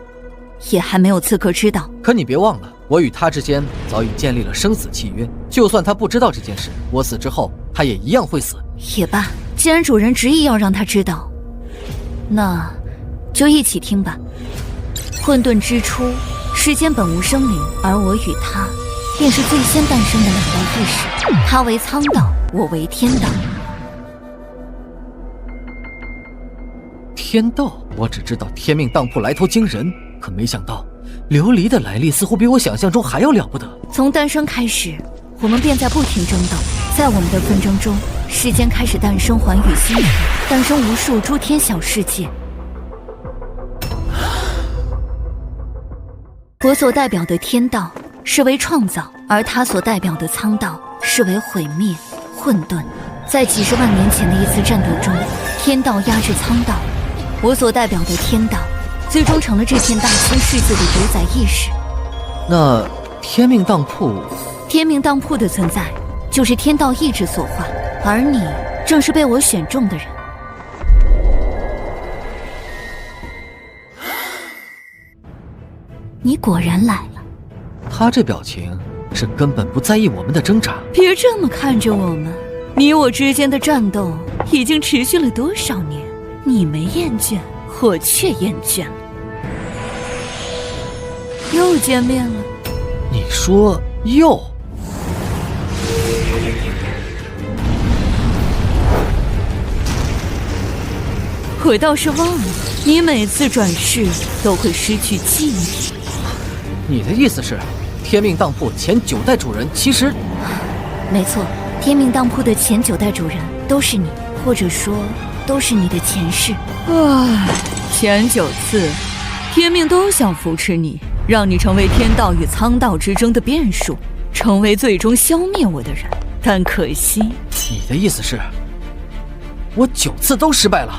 也还没有资格知道。可你别忘了，我与他之间早已建立了生死契约，就算他不知道这件事，我死之后他也一样会死。也罢，既然主人执意要让他知道，那就一起听吧。混沌之初，世间本无生灵，而我与他便是最先诞生的2代意识。他为苍道，我为天道。天道，我只知道天命当铺来头惊人，可没想到琉璃的来历似乎比我想象中还要了不得。从诞生开始，我们便在不停争斗，在我们的纷争中，世间开始诞生寰宇星河，诞生无数诸天小世界。我所代表的天道是为创造，而他所代表的苍道是为毁灭、混沌。在几十万年前的一次战斗中，天道压制苍道，我所代表的天道最终成了这片大千世界的主宰意识。那天命当铺，天命当铺的存在就是天道意志所化，而你正是被我选中的人。你果然来了。他这表情是根本不在意我们的挣扎。别这么看着我们，你我之间的战斗已经持续了多少年？你没厌倦，我却厌倦了。又见面了。你说又？我倒是忘了，你每次转世都会失去记忆。你的意思是，天命当铺前9代主人其实……没错，天命当铺的前9代主人都是你，或者说都是你的前世。唉，前9次，天命都想扶持你，让你成为天道与苍道之争的变数，成为最终消灭我的人。但可惜，你的意思是，我9次都失败了？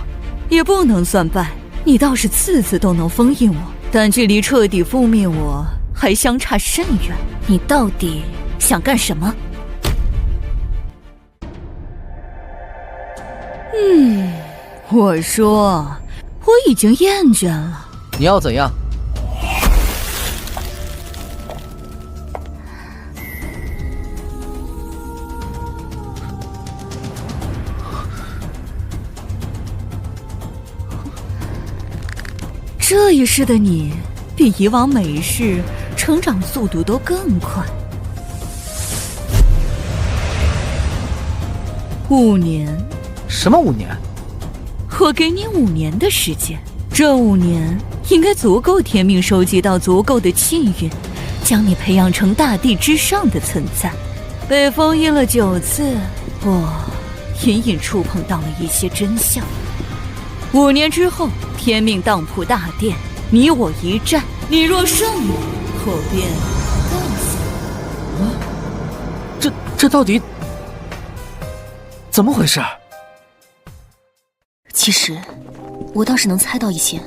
也不能算败，你倒是次次都能封印我，但距离彻底覆灭我还相差甚远。你到底想干什么？我说，我已经厌倦了。你要怎样？这一世的你，比以往每一世成长速度都更快。5年？什么5年？我给你5年的时间，这5年应该足够天命收集到足够的气运，将你培养成大地之上的存在。被封印了9次，我隐隐触碰到了一些真相。5年之后，天命当铺大殿，你我一战，你若胜我，我便告诉你。这到底怎么回事？其实，我倒是能猜到一些。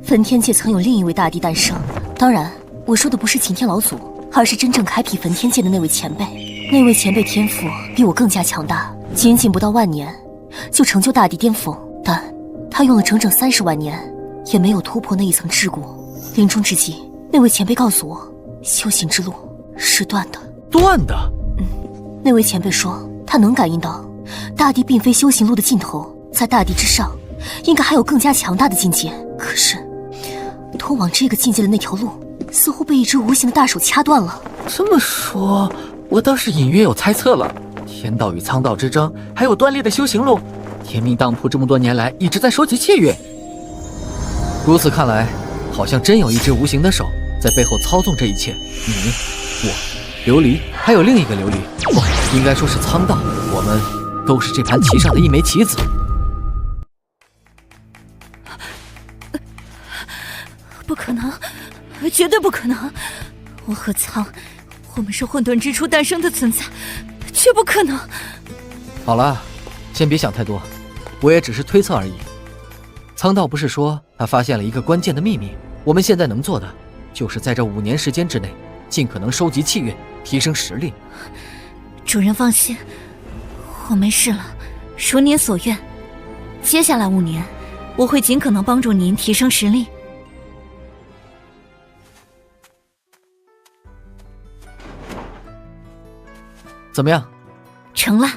焚天界曾有另一位大帝诞生，当然，我说的不是擎天老祖，而是真正开辟焚天界的那位前辈。那位前辈天赋比我更加强大，仅仅不到万年，就成就大地巅峰，但他用了整整30万年，也没有突破那一层桎梏。临终之际，那位前辈告诉我，修行之路是断的。断的？那位前辈说，他能感应到，大地并非修行路的尽头，在大地之上，应该还有更加强大的境界。可是，通往这个境界的那条路，似乎被一只无形的大手掐断了。这么说，我倒是隐约有猜测了。天道与苍道之争，还有断裂的修行路，天命当铺这么多年来一直在收集契约。如此看来，好像真有一只无形的手在背后操纵这一切。你、我、琉璃，还有另一个琉璃，不，应该说是苍道，我们都是这盘棋上的一枚棋子。不可能，绝对不可能！我和苍，我们是混沌之初诞生的存在，绝不可能。好了，先别想太多，我也只是推测而已。苍道不是说他发现了一个关键的秘密？我们现在能做的，就是在这5年时间之内，尽可能收集契约，提升实力。主人放心，我没事了，如您所愿。接下来5年，我会尽可能帮助您提升实力。怎么样？成了，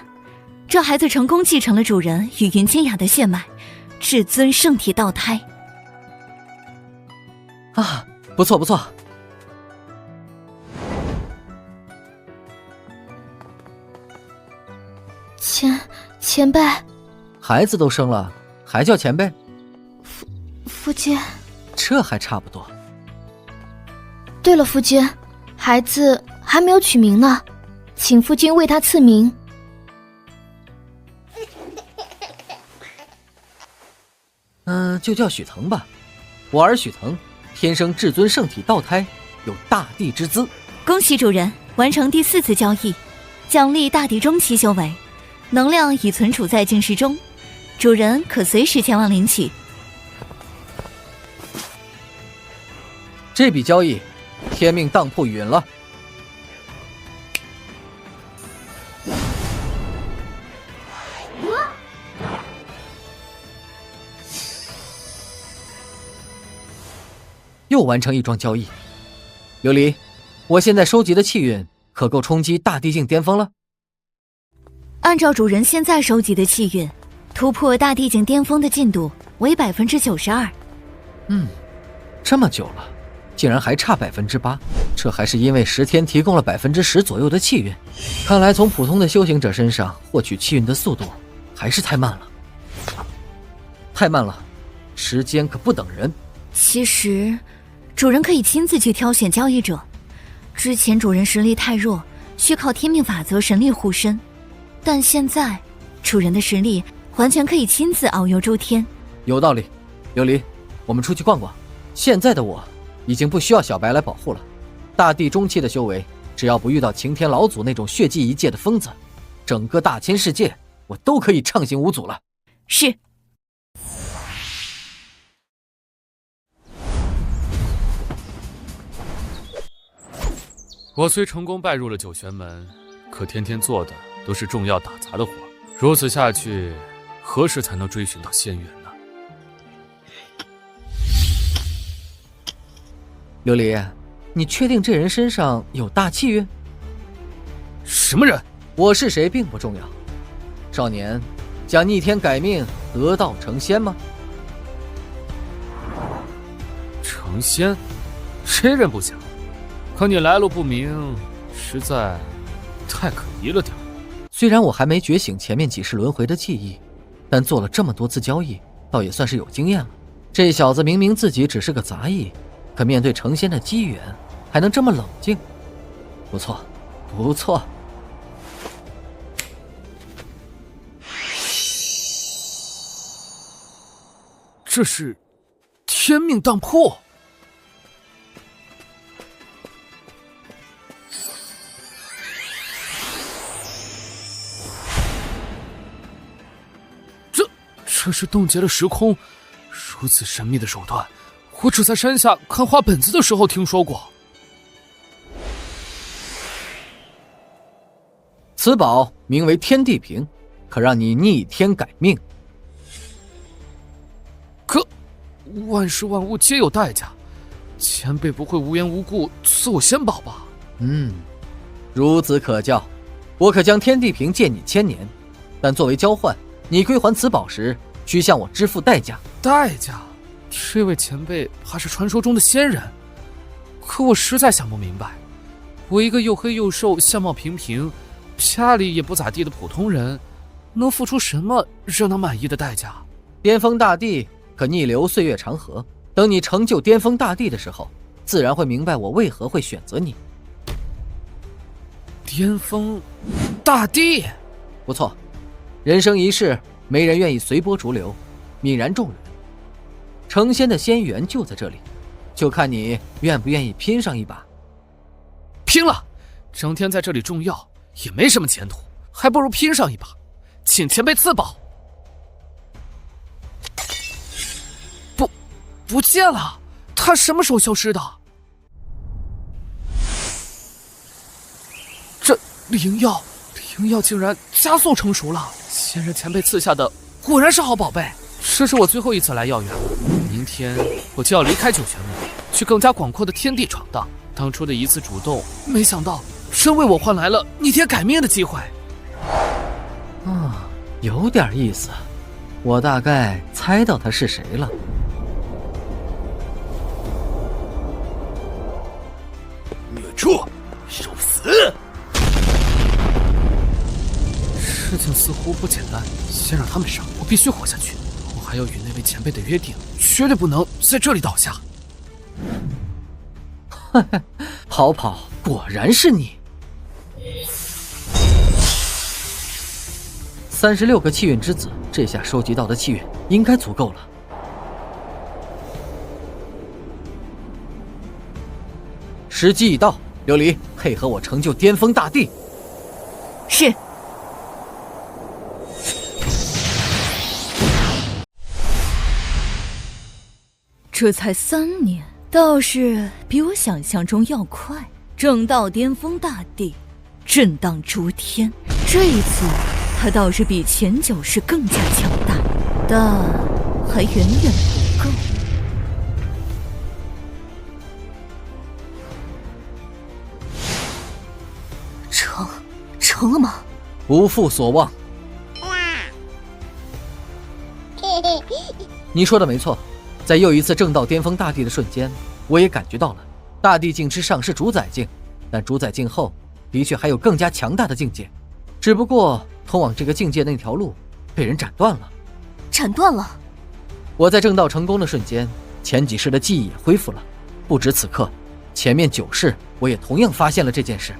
这孩子成功继承了主人与云清雅的血脉，至尊圣体道胎。啊，不错不错。前辈，孩子都生了，还叫前辈？夫君，这还差不多。对了，夫君，孩子还没有取名呢，请夫君为他赐名。就叫许腾吧。我儿许腾，天生至尊圣体道胎，有大地之姿。恭喜主人完成第4次交易，奖励大地中期修为，能量已存储在晶石中，主人可随时前往领取。这笔交易，天命当铺允了。又完成一桩交易。琉璃，我现在收集的气运可够冲击大地境巅峰了。按照主人现在收集的气运，突破大地境巅峰的进度为92%。这么久了，竟然还差8%，这还是因为10天提供了10%左右的气运。看来从普通的修行者身上获取气运的速度还是太慢了。太慢了，时间可不等人。其实主人可以亲自去挑选交易者，之前主人实力太弱，需靠天命法则神力护身，但现在主人的实力完全可以亲自遨游诸天。有道理。琉璃，我们出去逛逛。现在的我已经不需要小白来保护了，大地中期的修为，只要不遇到擎天老祖那种血祭一界的疯子，整个大千世界我都可以畅行无阻了。是。我虽成功拜入了九玄门，可天天做的都是重要打杂的活，如此下去，何时才能追寻到仙缘呢？琉璃，你确定这人身上有大气运？什么人？我是谁并不重要。少年，想逆天改命，得道成仙吗？成仙？谁人不想？可你来路不明，实在太可疑了点。虽然我还没觉醒前面几世轮回的记忆，但做了这么多次交易，倒也算是有经验了。这小子明明自己只是个杂役，可面对成仙的机缘，还能这么冷静，不错，不错。这是天命当铺。这是冻结了时空，如此神秘的手段，我只在山下看画本子的时候听说过。此宝名为天地瓶，可让你逆天改命。可，万事万物皆有代价，前辈不会无缘无故赐我仙宝吧？孺子可教。我可将天地瓶借你1000年，但作为交换，你归还此宝时，需向我支付代价。代价？这位前辈还是传说中的仙人，可我实在想不明白，我一个又黑又瘦、相貌平平、家里也不咋地的普通人，能付出什么让他满意的代价？巅峰大帝可逆流岁月长河，等你成就巅峰大帝的时候，自然会明白我为何会选择你。巅峰大帝，不错，人生一世，没人愿意随波逐流，泯然众人。成仙的仙缘就在这里，就看你愿不愿意拼上一把。拼了！整天在这里种药也没什么前途，还不如拼上一把，请前辈赐宝。不见了，他什么时候消失的？这灵药竟然加速成熟了，仙人前辈赐下的果然是好宝贝。这是我最后一次来药园，明天我就要离开九泉门，去更加广阔的天地闯荡。当初的一次主动，没想到真为我换来了逆天改命的机会。有点意思，我大概猜到他是谁了。孽畜，受死！事情似乎不简单，先让他们上，我必须活下去。我还要与那位前辈的约定，绝对不能在这里倒下。跑跑，果然是你。36个气运之子，这下收集到的气运应该足够了。时机已到，琉璃，配合我成就巅峰大帝。是。这才3年，倒是比我想象中要快。正道巅峰大帝，震荡诸天。这一次，他倒是比前9世更加强大，但还远远不够。成了吗？不负所望。你说的没错，在又一次正道巅峰大帝的瞬间，我也感觉到了大帝境之上是主宰境，但主宰境后的确还有更加强大的境界，只不过通往这个境界那条路被人斩断了。斩断了？我在正道成功的瞬间，前几世的记忆也恢复了。不止此刻，前面9世我也同样发现了这件事。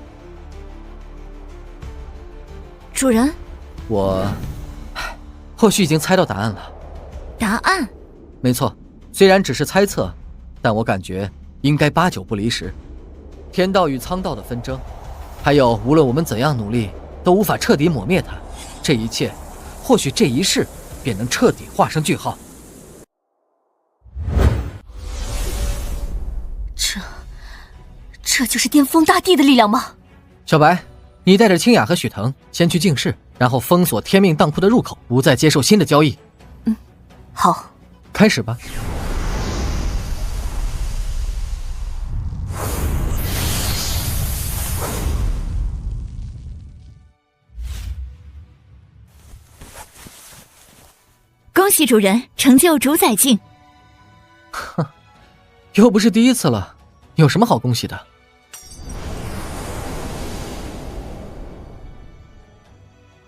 主人，我或许已经猜到答案了。答案？没错，虽然只是猜测，但我感觉应该8、9不离10。天道与苍道的纷争，还有无论我们怎样努力，都无法彻底抹灭它。这一切，或许这一世便能彻底画上句号。这就是巅峰大帝的力量吗？小白，你带着清雅和许腾先去净室，然后封锁天命当铺的入口，不再接受新的交易。好，开始吧。恭喜主人成就主宰境。哼，又不是第一次了，有什么好恭喜的？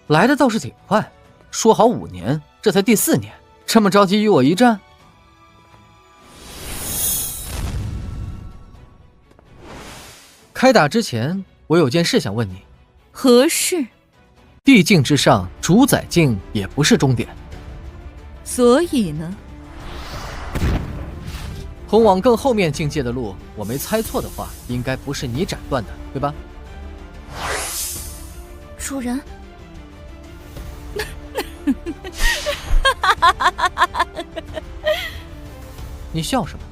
来的倒是挺快，说好5年，这才第4年，这么着急与我一战？开打之前，我有件事想问你。何事？地境之上，主宰境也不是终点。所以呢？通往更后面境界的路，我没猜错的话，应该不是你斩断的，对吧？主人。你笑什么？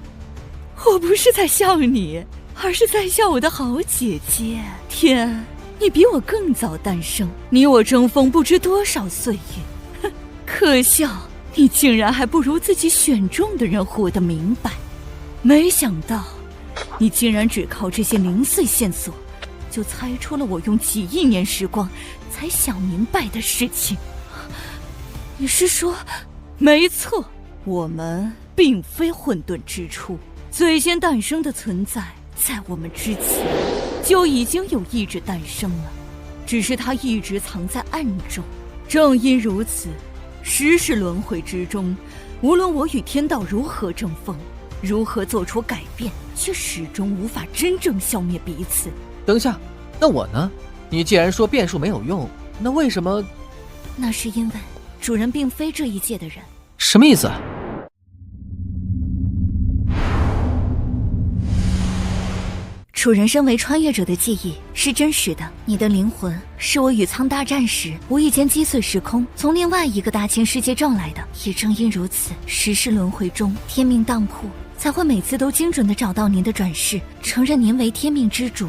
我不是在笑你，而是在笑我的好姐姐。天你比我更早诞生，你我争锋不知多少岁月。哼，可笑，你竟然还不如自己选中的人活得明白。没想到，你竟然只靠这些零碎线索，就猜出了我用几亿年时光才想明白的事情。你是说？没错，我们并非混沌之初，最先诞生的存在，在我们之前就已经有意志诞生了，只是它一直藏在暗中。正因如此，时世轮回之中，无论我与天道如何争锋，如何做出改变，却始终无法真正消灭彼此。等一下，那我呢？你既然说变数没有用，那为什么？那是因为主人并非这一界的人。什么意思？楚人身为穿越者的记忆是真实的，你的灵魂是我与苍大战时无意间击碎时空，从另外一个大千世界撞来的。也正因如此，时世轮回中天命当铺才会每次都精准地找到您的转世，承认您为天命之主。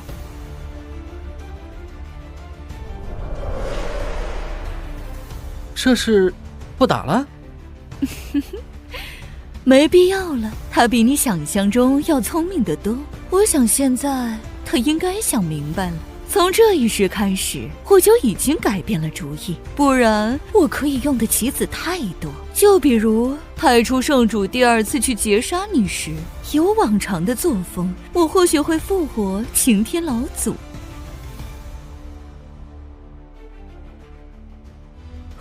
这是不打了？没必要了，他比你想象中要聪明得多。我想现在他应该想明白了，从这一时开始，我就已经改变了主意。不然我可以用的棋子太多，就比如派出圣主第二次去劫杀你时，有往常的作风，我或许会复活擎天老祖。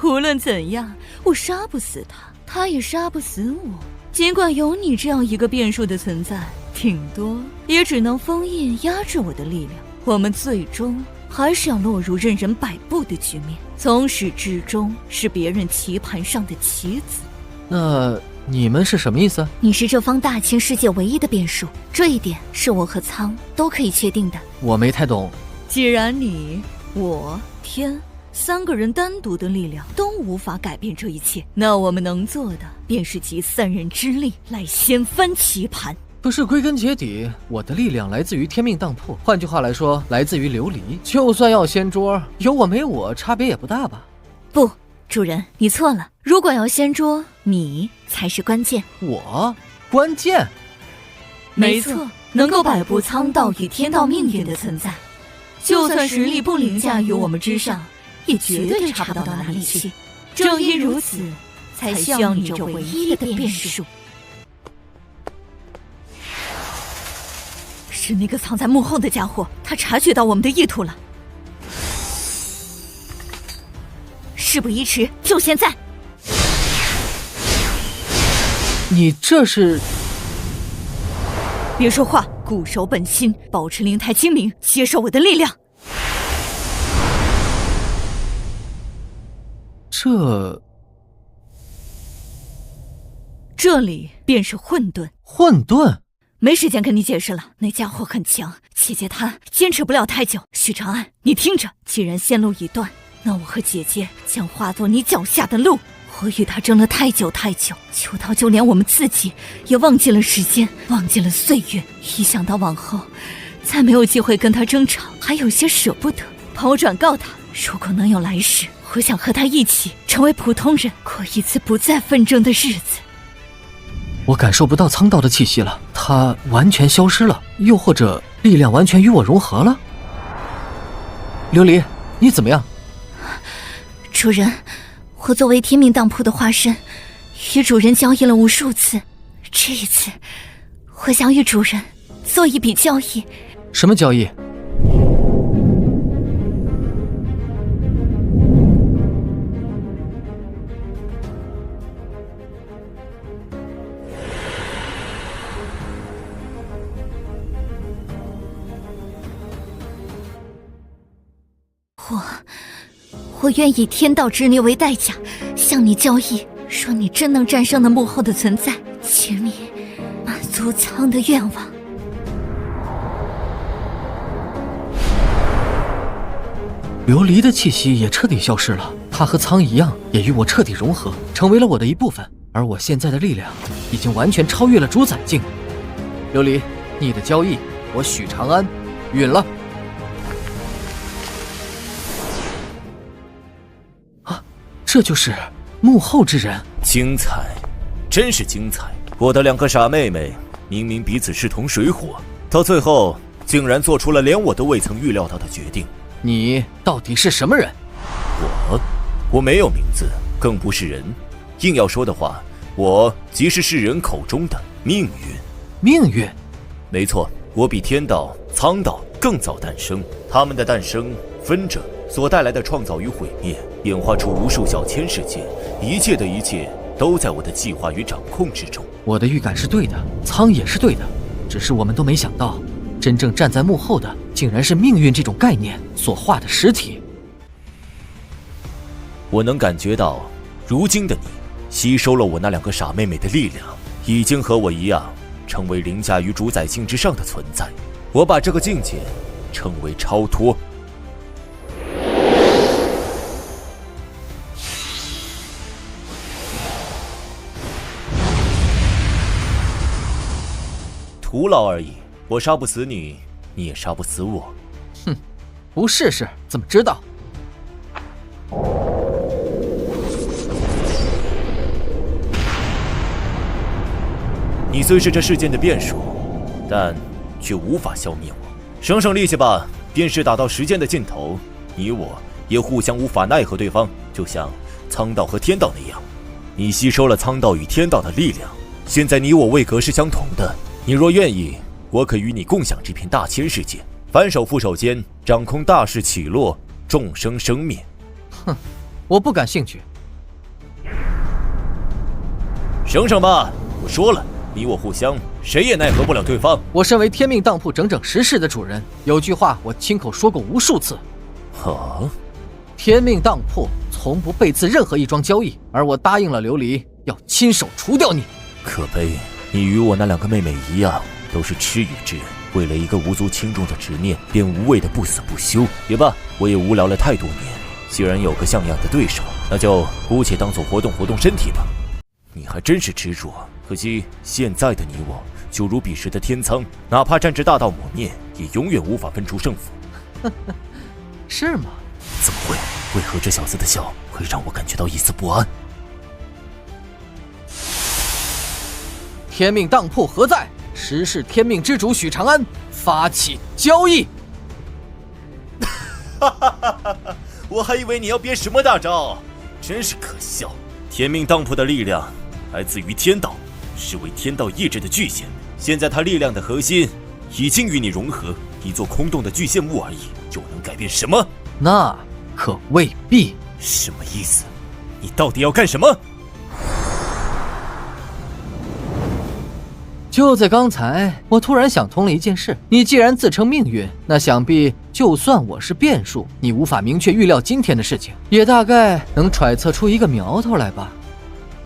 无论怎样，我杀不死他，他也杀不死我。尽管有你这样一个变数的存在，顶多也只能封印压制我的力量。我们最终还是要落入任人摆布的局面，从始至终是别人棋盘上的棋子。那你们是什么意思？你是这方大千世界唯一的变数，这一点是我和苍都可以确定的。我没太懂。既然你、我、天三个人单独的力量都无法改变这一切，那我们能做的便是集三人之力来掀翻棋盘。不是，归根结底，我的力量来自于天命当铺，换句话来说，来自于琉璃。就算要掀桌，有我没我差别也不大吧？不，主人，你错了。如果要掀桌，你才是关键。我？关键？没错，能够摆布苍道与天道命运的存在，就算实力不凌驾于我们之上，也绝对差不到哪里去。正因如此，才需要你这唯一的变数。是那个藏在幕后的家伙，他察觉到我们的意图了。事不宜迟，就现在！你这是……别说话，固守本心，保持灵台清明，接受我的力量。这里便是混沌。混沌？没时间跟你解释了，那家伙很强，姐姐她坚持不了太久。许长安，你听着，既然线路已断，那我和姐姐将化作你脚下的路。我与他争了太久太久，久到就连我们自己也忘记了时间，忘记了岁月。一想到往后再没有机会跟他争吵，还有些舍不得。跑转告他，如果能有来世，我想和他一起成为普通人，过一次不再纷争的日子。我感受不到苍道的气息了，他完全消失了，又或者力量完全与我融合了。琉璃，你怎么样？主人，我作为天命当铺的化身，与主人交易了无数次，这一次，我想与主人做一笔交易。什么交易？我愿以天道之孽为代价，向你交易。若你真能战胜那幕后的存在，请你满足苍的愿望。琉璃的气息也彻底消失了，他和苍一样，也与我彻底融合，成为了我的一部分。而我现在的力量，已经完全超越了主宰境。琉璃，你的交易，我许长安允了。这就是幕后之人。精彩，真是精彩！我的2个傻妹妹明明彼此势同水火，到最后竟然做出了连我都未曾预料到的决定。你到底是什么人？我没有名字，更不是人。硬要说的话，我即是世人口中的命运。命运？没错，我比天道、苍道更早诞生。他们的诞生、纷争所带来的创造与毁灭，演化出无数小千世界，一切的一切都在我的计划与掌控之中。我的预感是对的，苍也是对的，只是我们都没想到，真正站在幕后的，竟然是命运这种概念所化的实体。我能感觉到，如今的你吸收了我那2个傻妹妹的力量，已经和我一样，成为凌驾于主宰性之上的存在。我把这个境界称为超脱。徒劳而已，我杀不死你，你也杀不死我。哼，不试试怎么知道？你虽是这世间的变数，但却无法消灭我。省省力气吧，便是打到时间的尽头，你我也互相无法奈何对方，就像苍道和天道那样。你吸收了苍道与天道的力量，现在你我位格是相同的。你若愿意，我可与你共享这片大千世界，反手覆手间，掌控大势起落，众生生灭。哼，我不感兴趣。省省吧，我说了，你我互相，谁也奈何不了对方。我身为天命当铺整整10世的主人，有句话我亲口说过无数次。天命当铺从不背刺任何一桩交易，而我答应了琉璃，要亲手除掉你。可悲，你与我那2个妹妹一样，都是痴语之人，为了一个无足轻重的执念，便无谓的不死不休。也罢，我也无聊了太多年，既然有个像样的对手，那就姑且当作活动活动身体吧。你还真是执着，可惜现在的你我就如彼时的天苍，哪怕战至大道抹灭，也永远无法分出胜负。是吗？怎么会？为何这小子的笑会让我感觉到一丝不安？天命当铺何在？10世天命之主许长安发起交易。我还以为你要憋什么大招，真是可笑。天命当铺的力量来自于天道，是为天道意志的巨献。现在它力量的核心已经与你融合，一座空洞的巨献物而已，又能改变什么？那可未必。什么意思？你到底要干什么？就在刚才，我突然想通了一件事。你既然自称命运，那想必就算我是变数，你无法明确预料今天的事情，也大概能揣测出一个苗头来吧？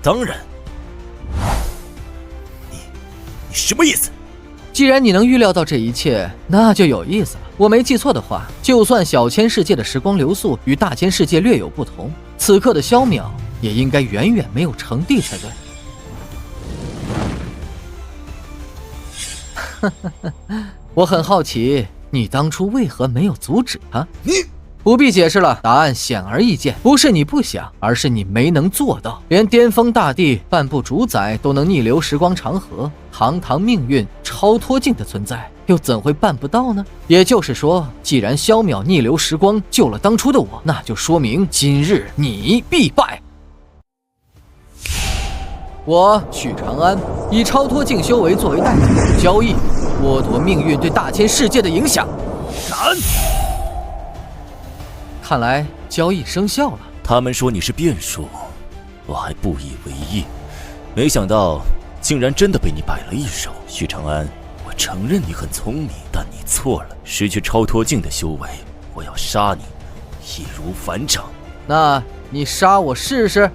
当然。你什么意思？既然你能预料到这一切，那就有意思了。我没记错的话，就算小千世界的时光流速与大千世界略有不同，此刻的萧淼也应该远远没有成帝才对。我很好奇，你当初为何没有阻止他？你不必解释了，答案显而易见，不是你不想，而是你没能做到。连巅峰大帝半步主宰都能逆流时光长河，堂堂命运超脱境的存在，又怎会办不到呢？也就是说，既然萧淼逆流时光救了当初的我，那就说明今日你必败。我许长安以超脱境修为作为代价交易，剥夺命运对大千世界的影响。斩！看来交易生效了。他们说你是变数，我还不以为意，没想到竟然真的被你摆了一手。许长安，我承认你很聪明，但你错了。失去超脱境的修为，我要杀你，易如反掌。那你杀我试试？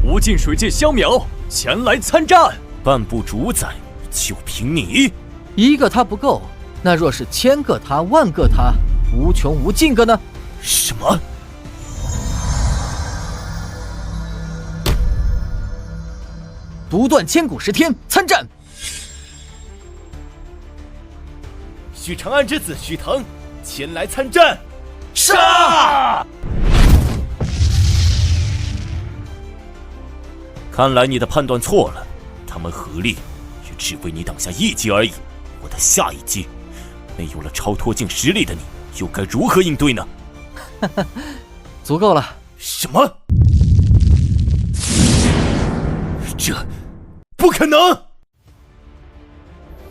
无尽水界萧淼前来参战。半步主宰，就凭你？一个他不够，那若是1000个他、10000个他、无穷无尽个呢？什么？独断千古10天，参战！许长安之子许腾，前来参战！杀！看来你的判断错了，他们合力也只为你挡下一击而已。我的下一击，没有了超脱境实力的你，又该如何应对呢？足够了。什么？这不可能！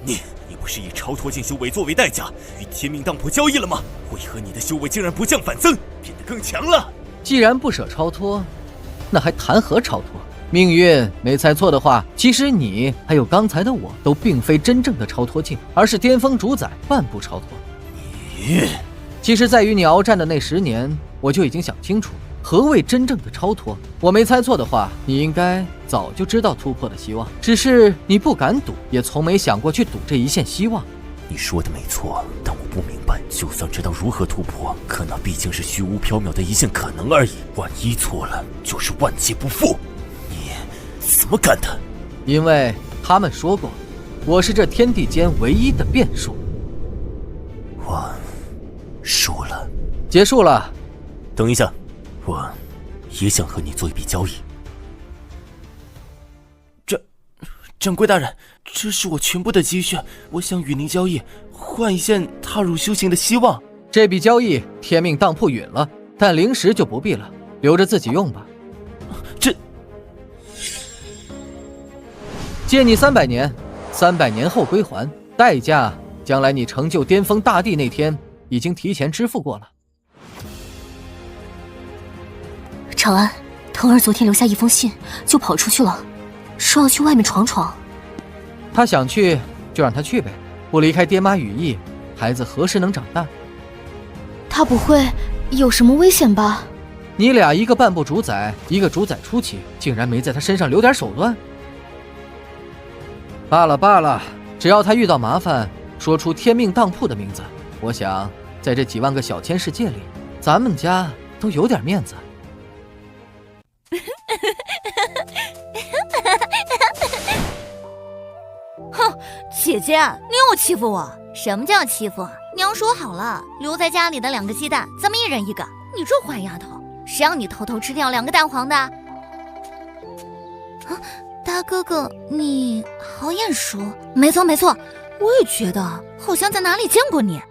你不是以超脱境修为作为代价与天命当铺交易了吗？为何你的修为竟然不降反增，变得更强了？既然不舍超脱，那还谈何超脱？命运没猜错的话，其实你还有刚才的我都并非真正的超脱境，而是巅峰主宰半步超脱。其实在与你鏖战的那10年，我就已经想清楚何谓真正的超脱。我没猜错的话，你应该早就知道突破的希望，只是你不敢赌，也从没想过去赌这一线希望。你说的没错，但我不明白，就算知道如何突破，可那毕竟是虚无缥缈的一线可能而已。万一错了，就是万劫不复。你怎么敢的？因为他们说过，我是这天地间唯一的变数。我输了。结束了。等一下，我也想和你做一笔交易。掌柜大人，这是我全部的积蓄，我想与您交易，换一线踏入修行的希望。这笔交易天命当铺允了，但灵石就不必了，留着自己用吧。这借你300年，300年后归还，代价将来你成就巅峰大帝那天已经提前支付过了。长安，腾儿昨天留下一封信就跑出去了，说要去外面闯闯。他想去就让他去呗，不离开爹妈羽翼，孩子何时能长大？他不会有什么危险吧？你俩一个半步主宰，一个主宰初期，竟然没在他身上留点手段？罢了罢了，只要他遇到麻烦，说出天命当铺的名字，我想在这几万个小千世界里，咱们家都有点面子。哼，姐姐，你又欺负我！什么叫欺负？娘说好了，留在家里的2个鸡蛋，咱们一人1个。你这坏丫头，谁让你偷偷吃掉2个蛋黄的？啊，大哥哥，你好眼熟。没错没错，我也觉得好像在哪里见过你。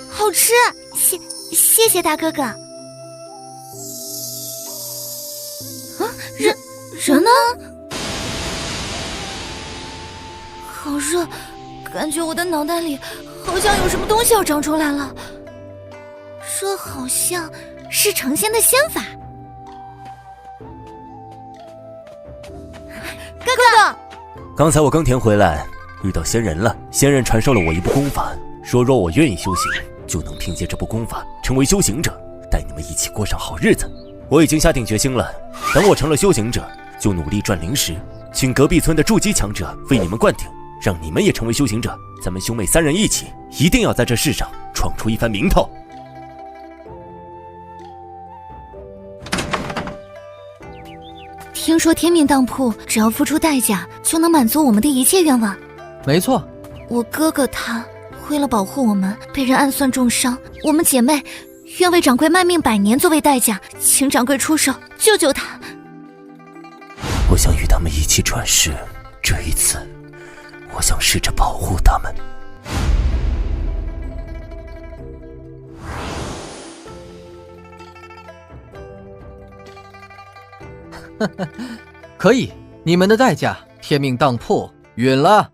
好吃，谢谢大哥哥。人呢？好热，感觉我的脑袋里好像有什么东西要长出来了。这好像是成仙的仙法。哥哥，刚才我耕田回来，遇到仙人了。仙人传授了我一部功法，说若我愿意修行，就能凭借这部功法成为修行者，带你们一起过上好日子。我已经下定决心了，等我成了修行者，就努力赚灵石，请隔壁村的筑基强者为你们灌顶，让你们也成为修行者。咱们兄妹3人一起，一定要在这世上闯出一番名头。听说天命当铺只要付出代价，就能满足我们的一切愿望。没错，我哥哥他为了保护我们，被人暗算重伤，我们姐妹愿为掌柜卖命100年作为代价，请掌柜出手救救他。我想与他们一起转世，这一次我想试着保护他们。可以，你们的代价天命当铺允了。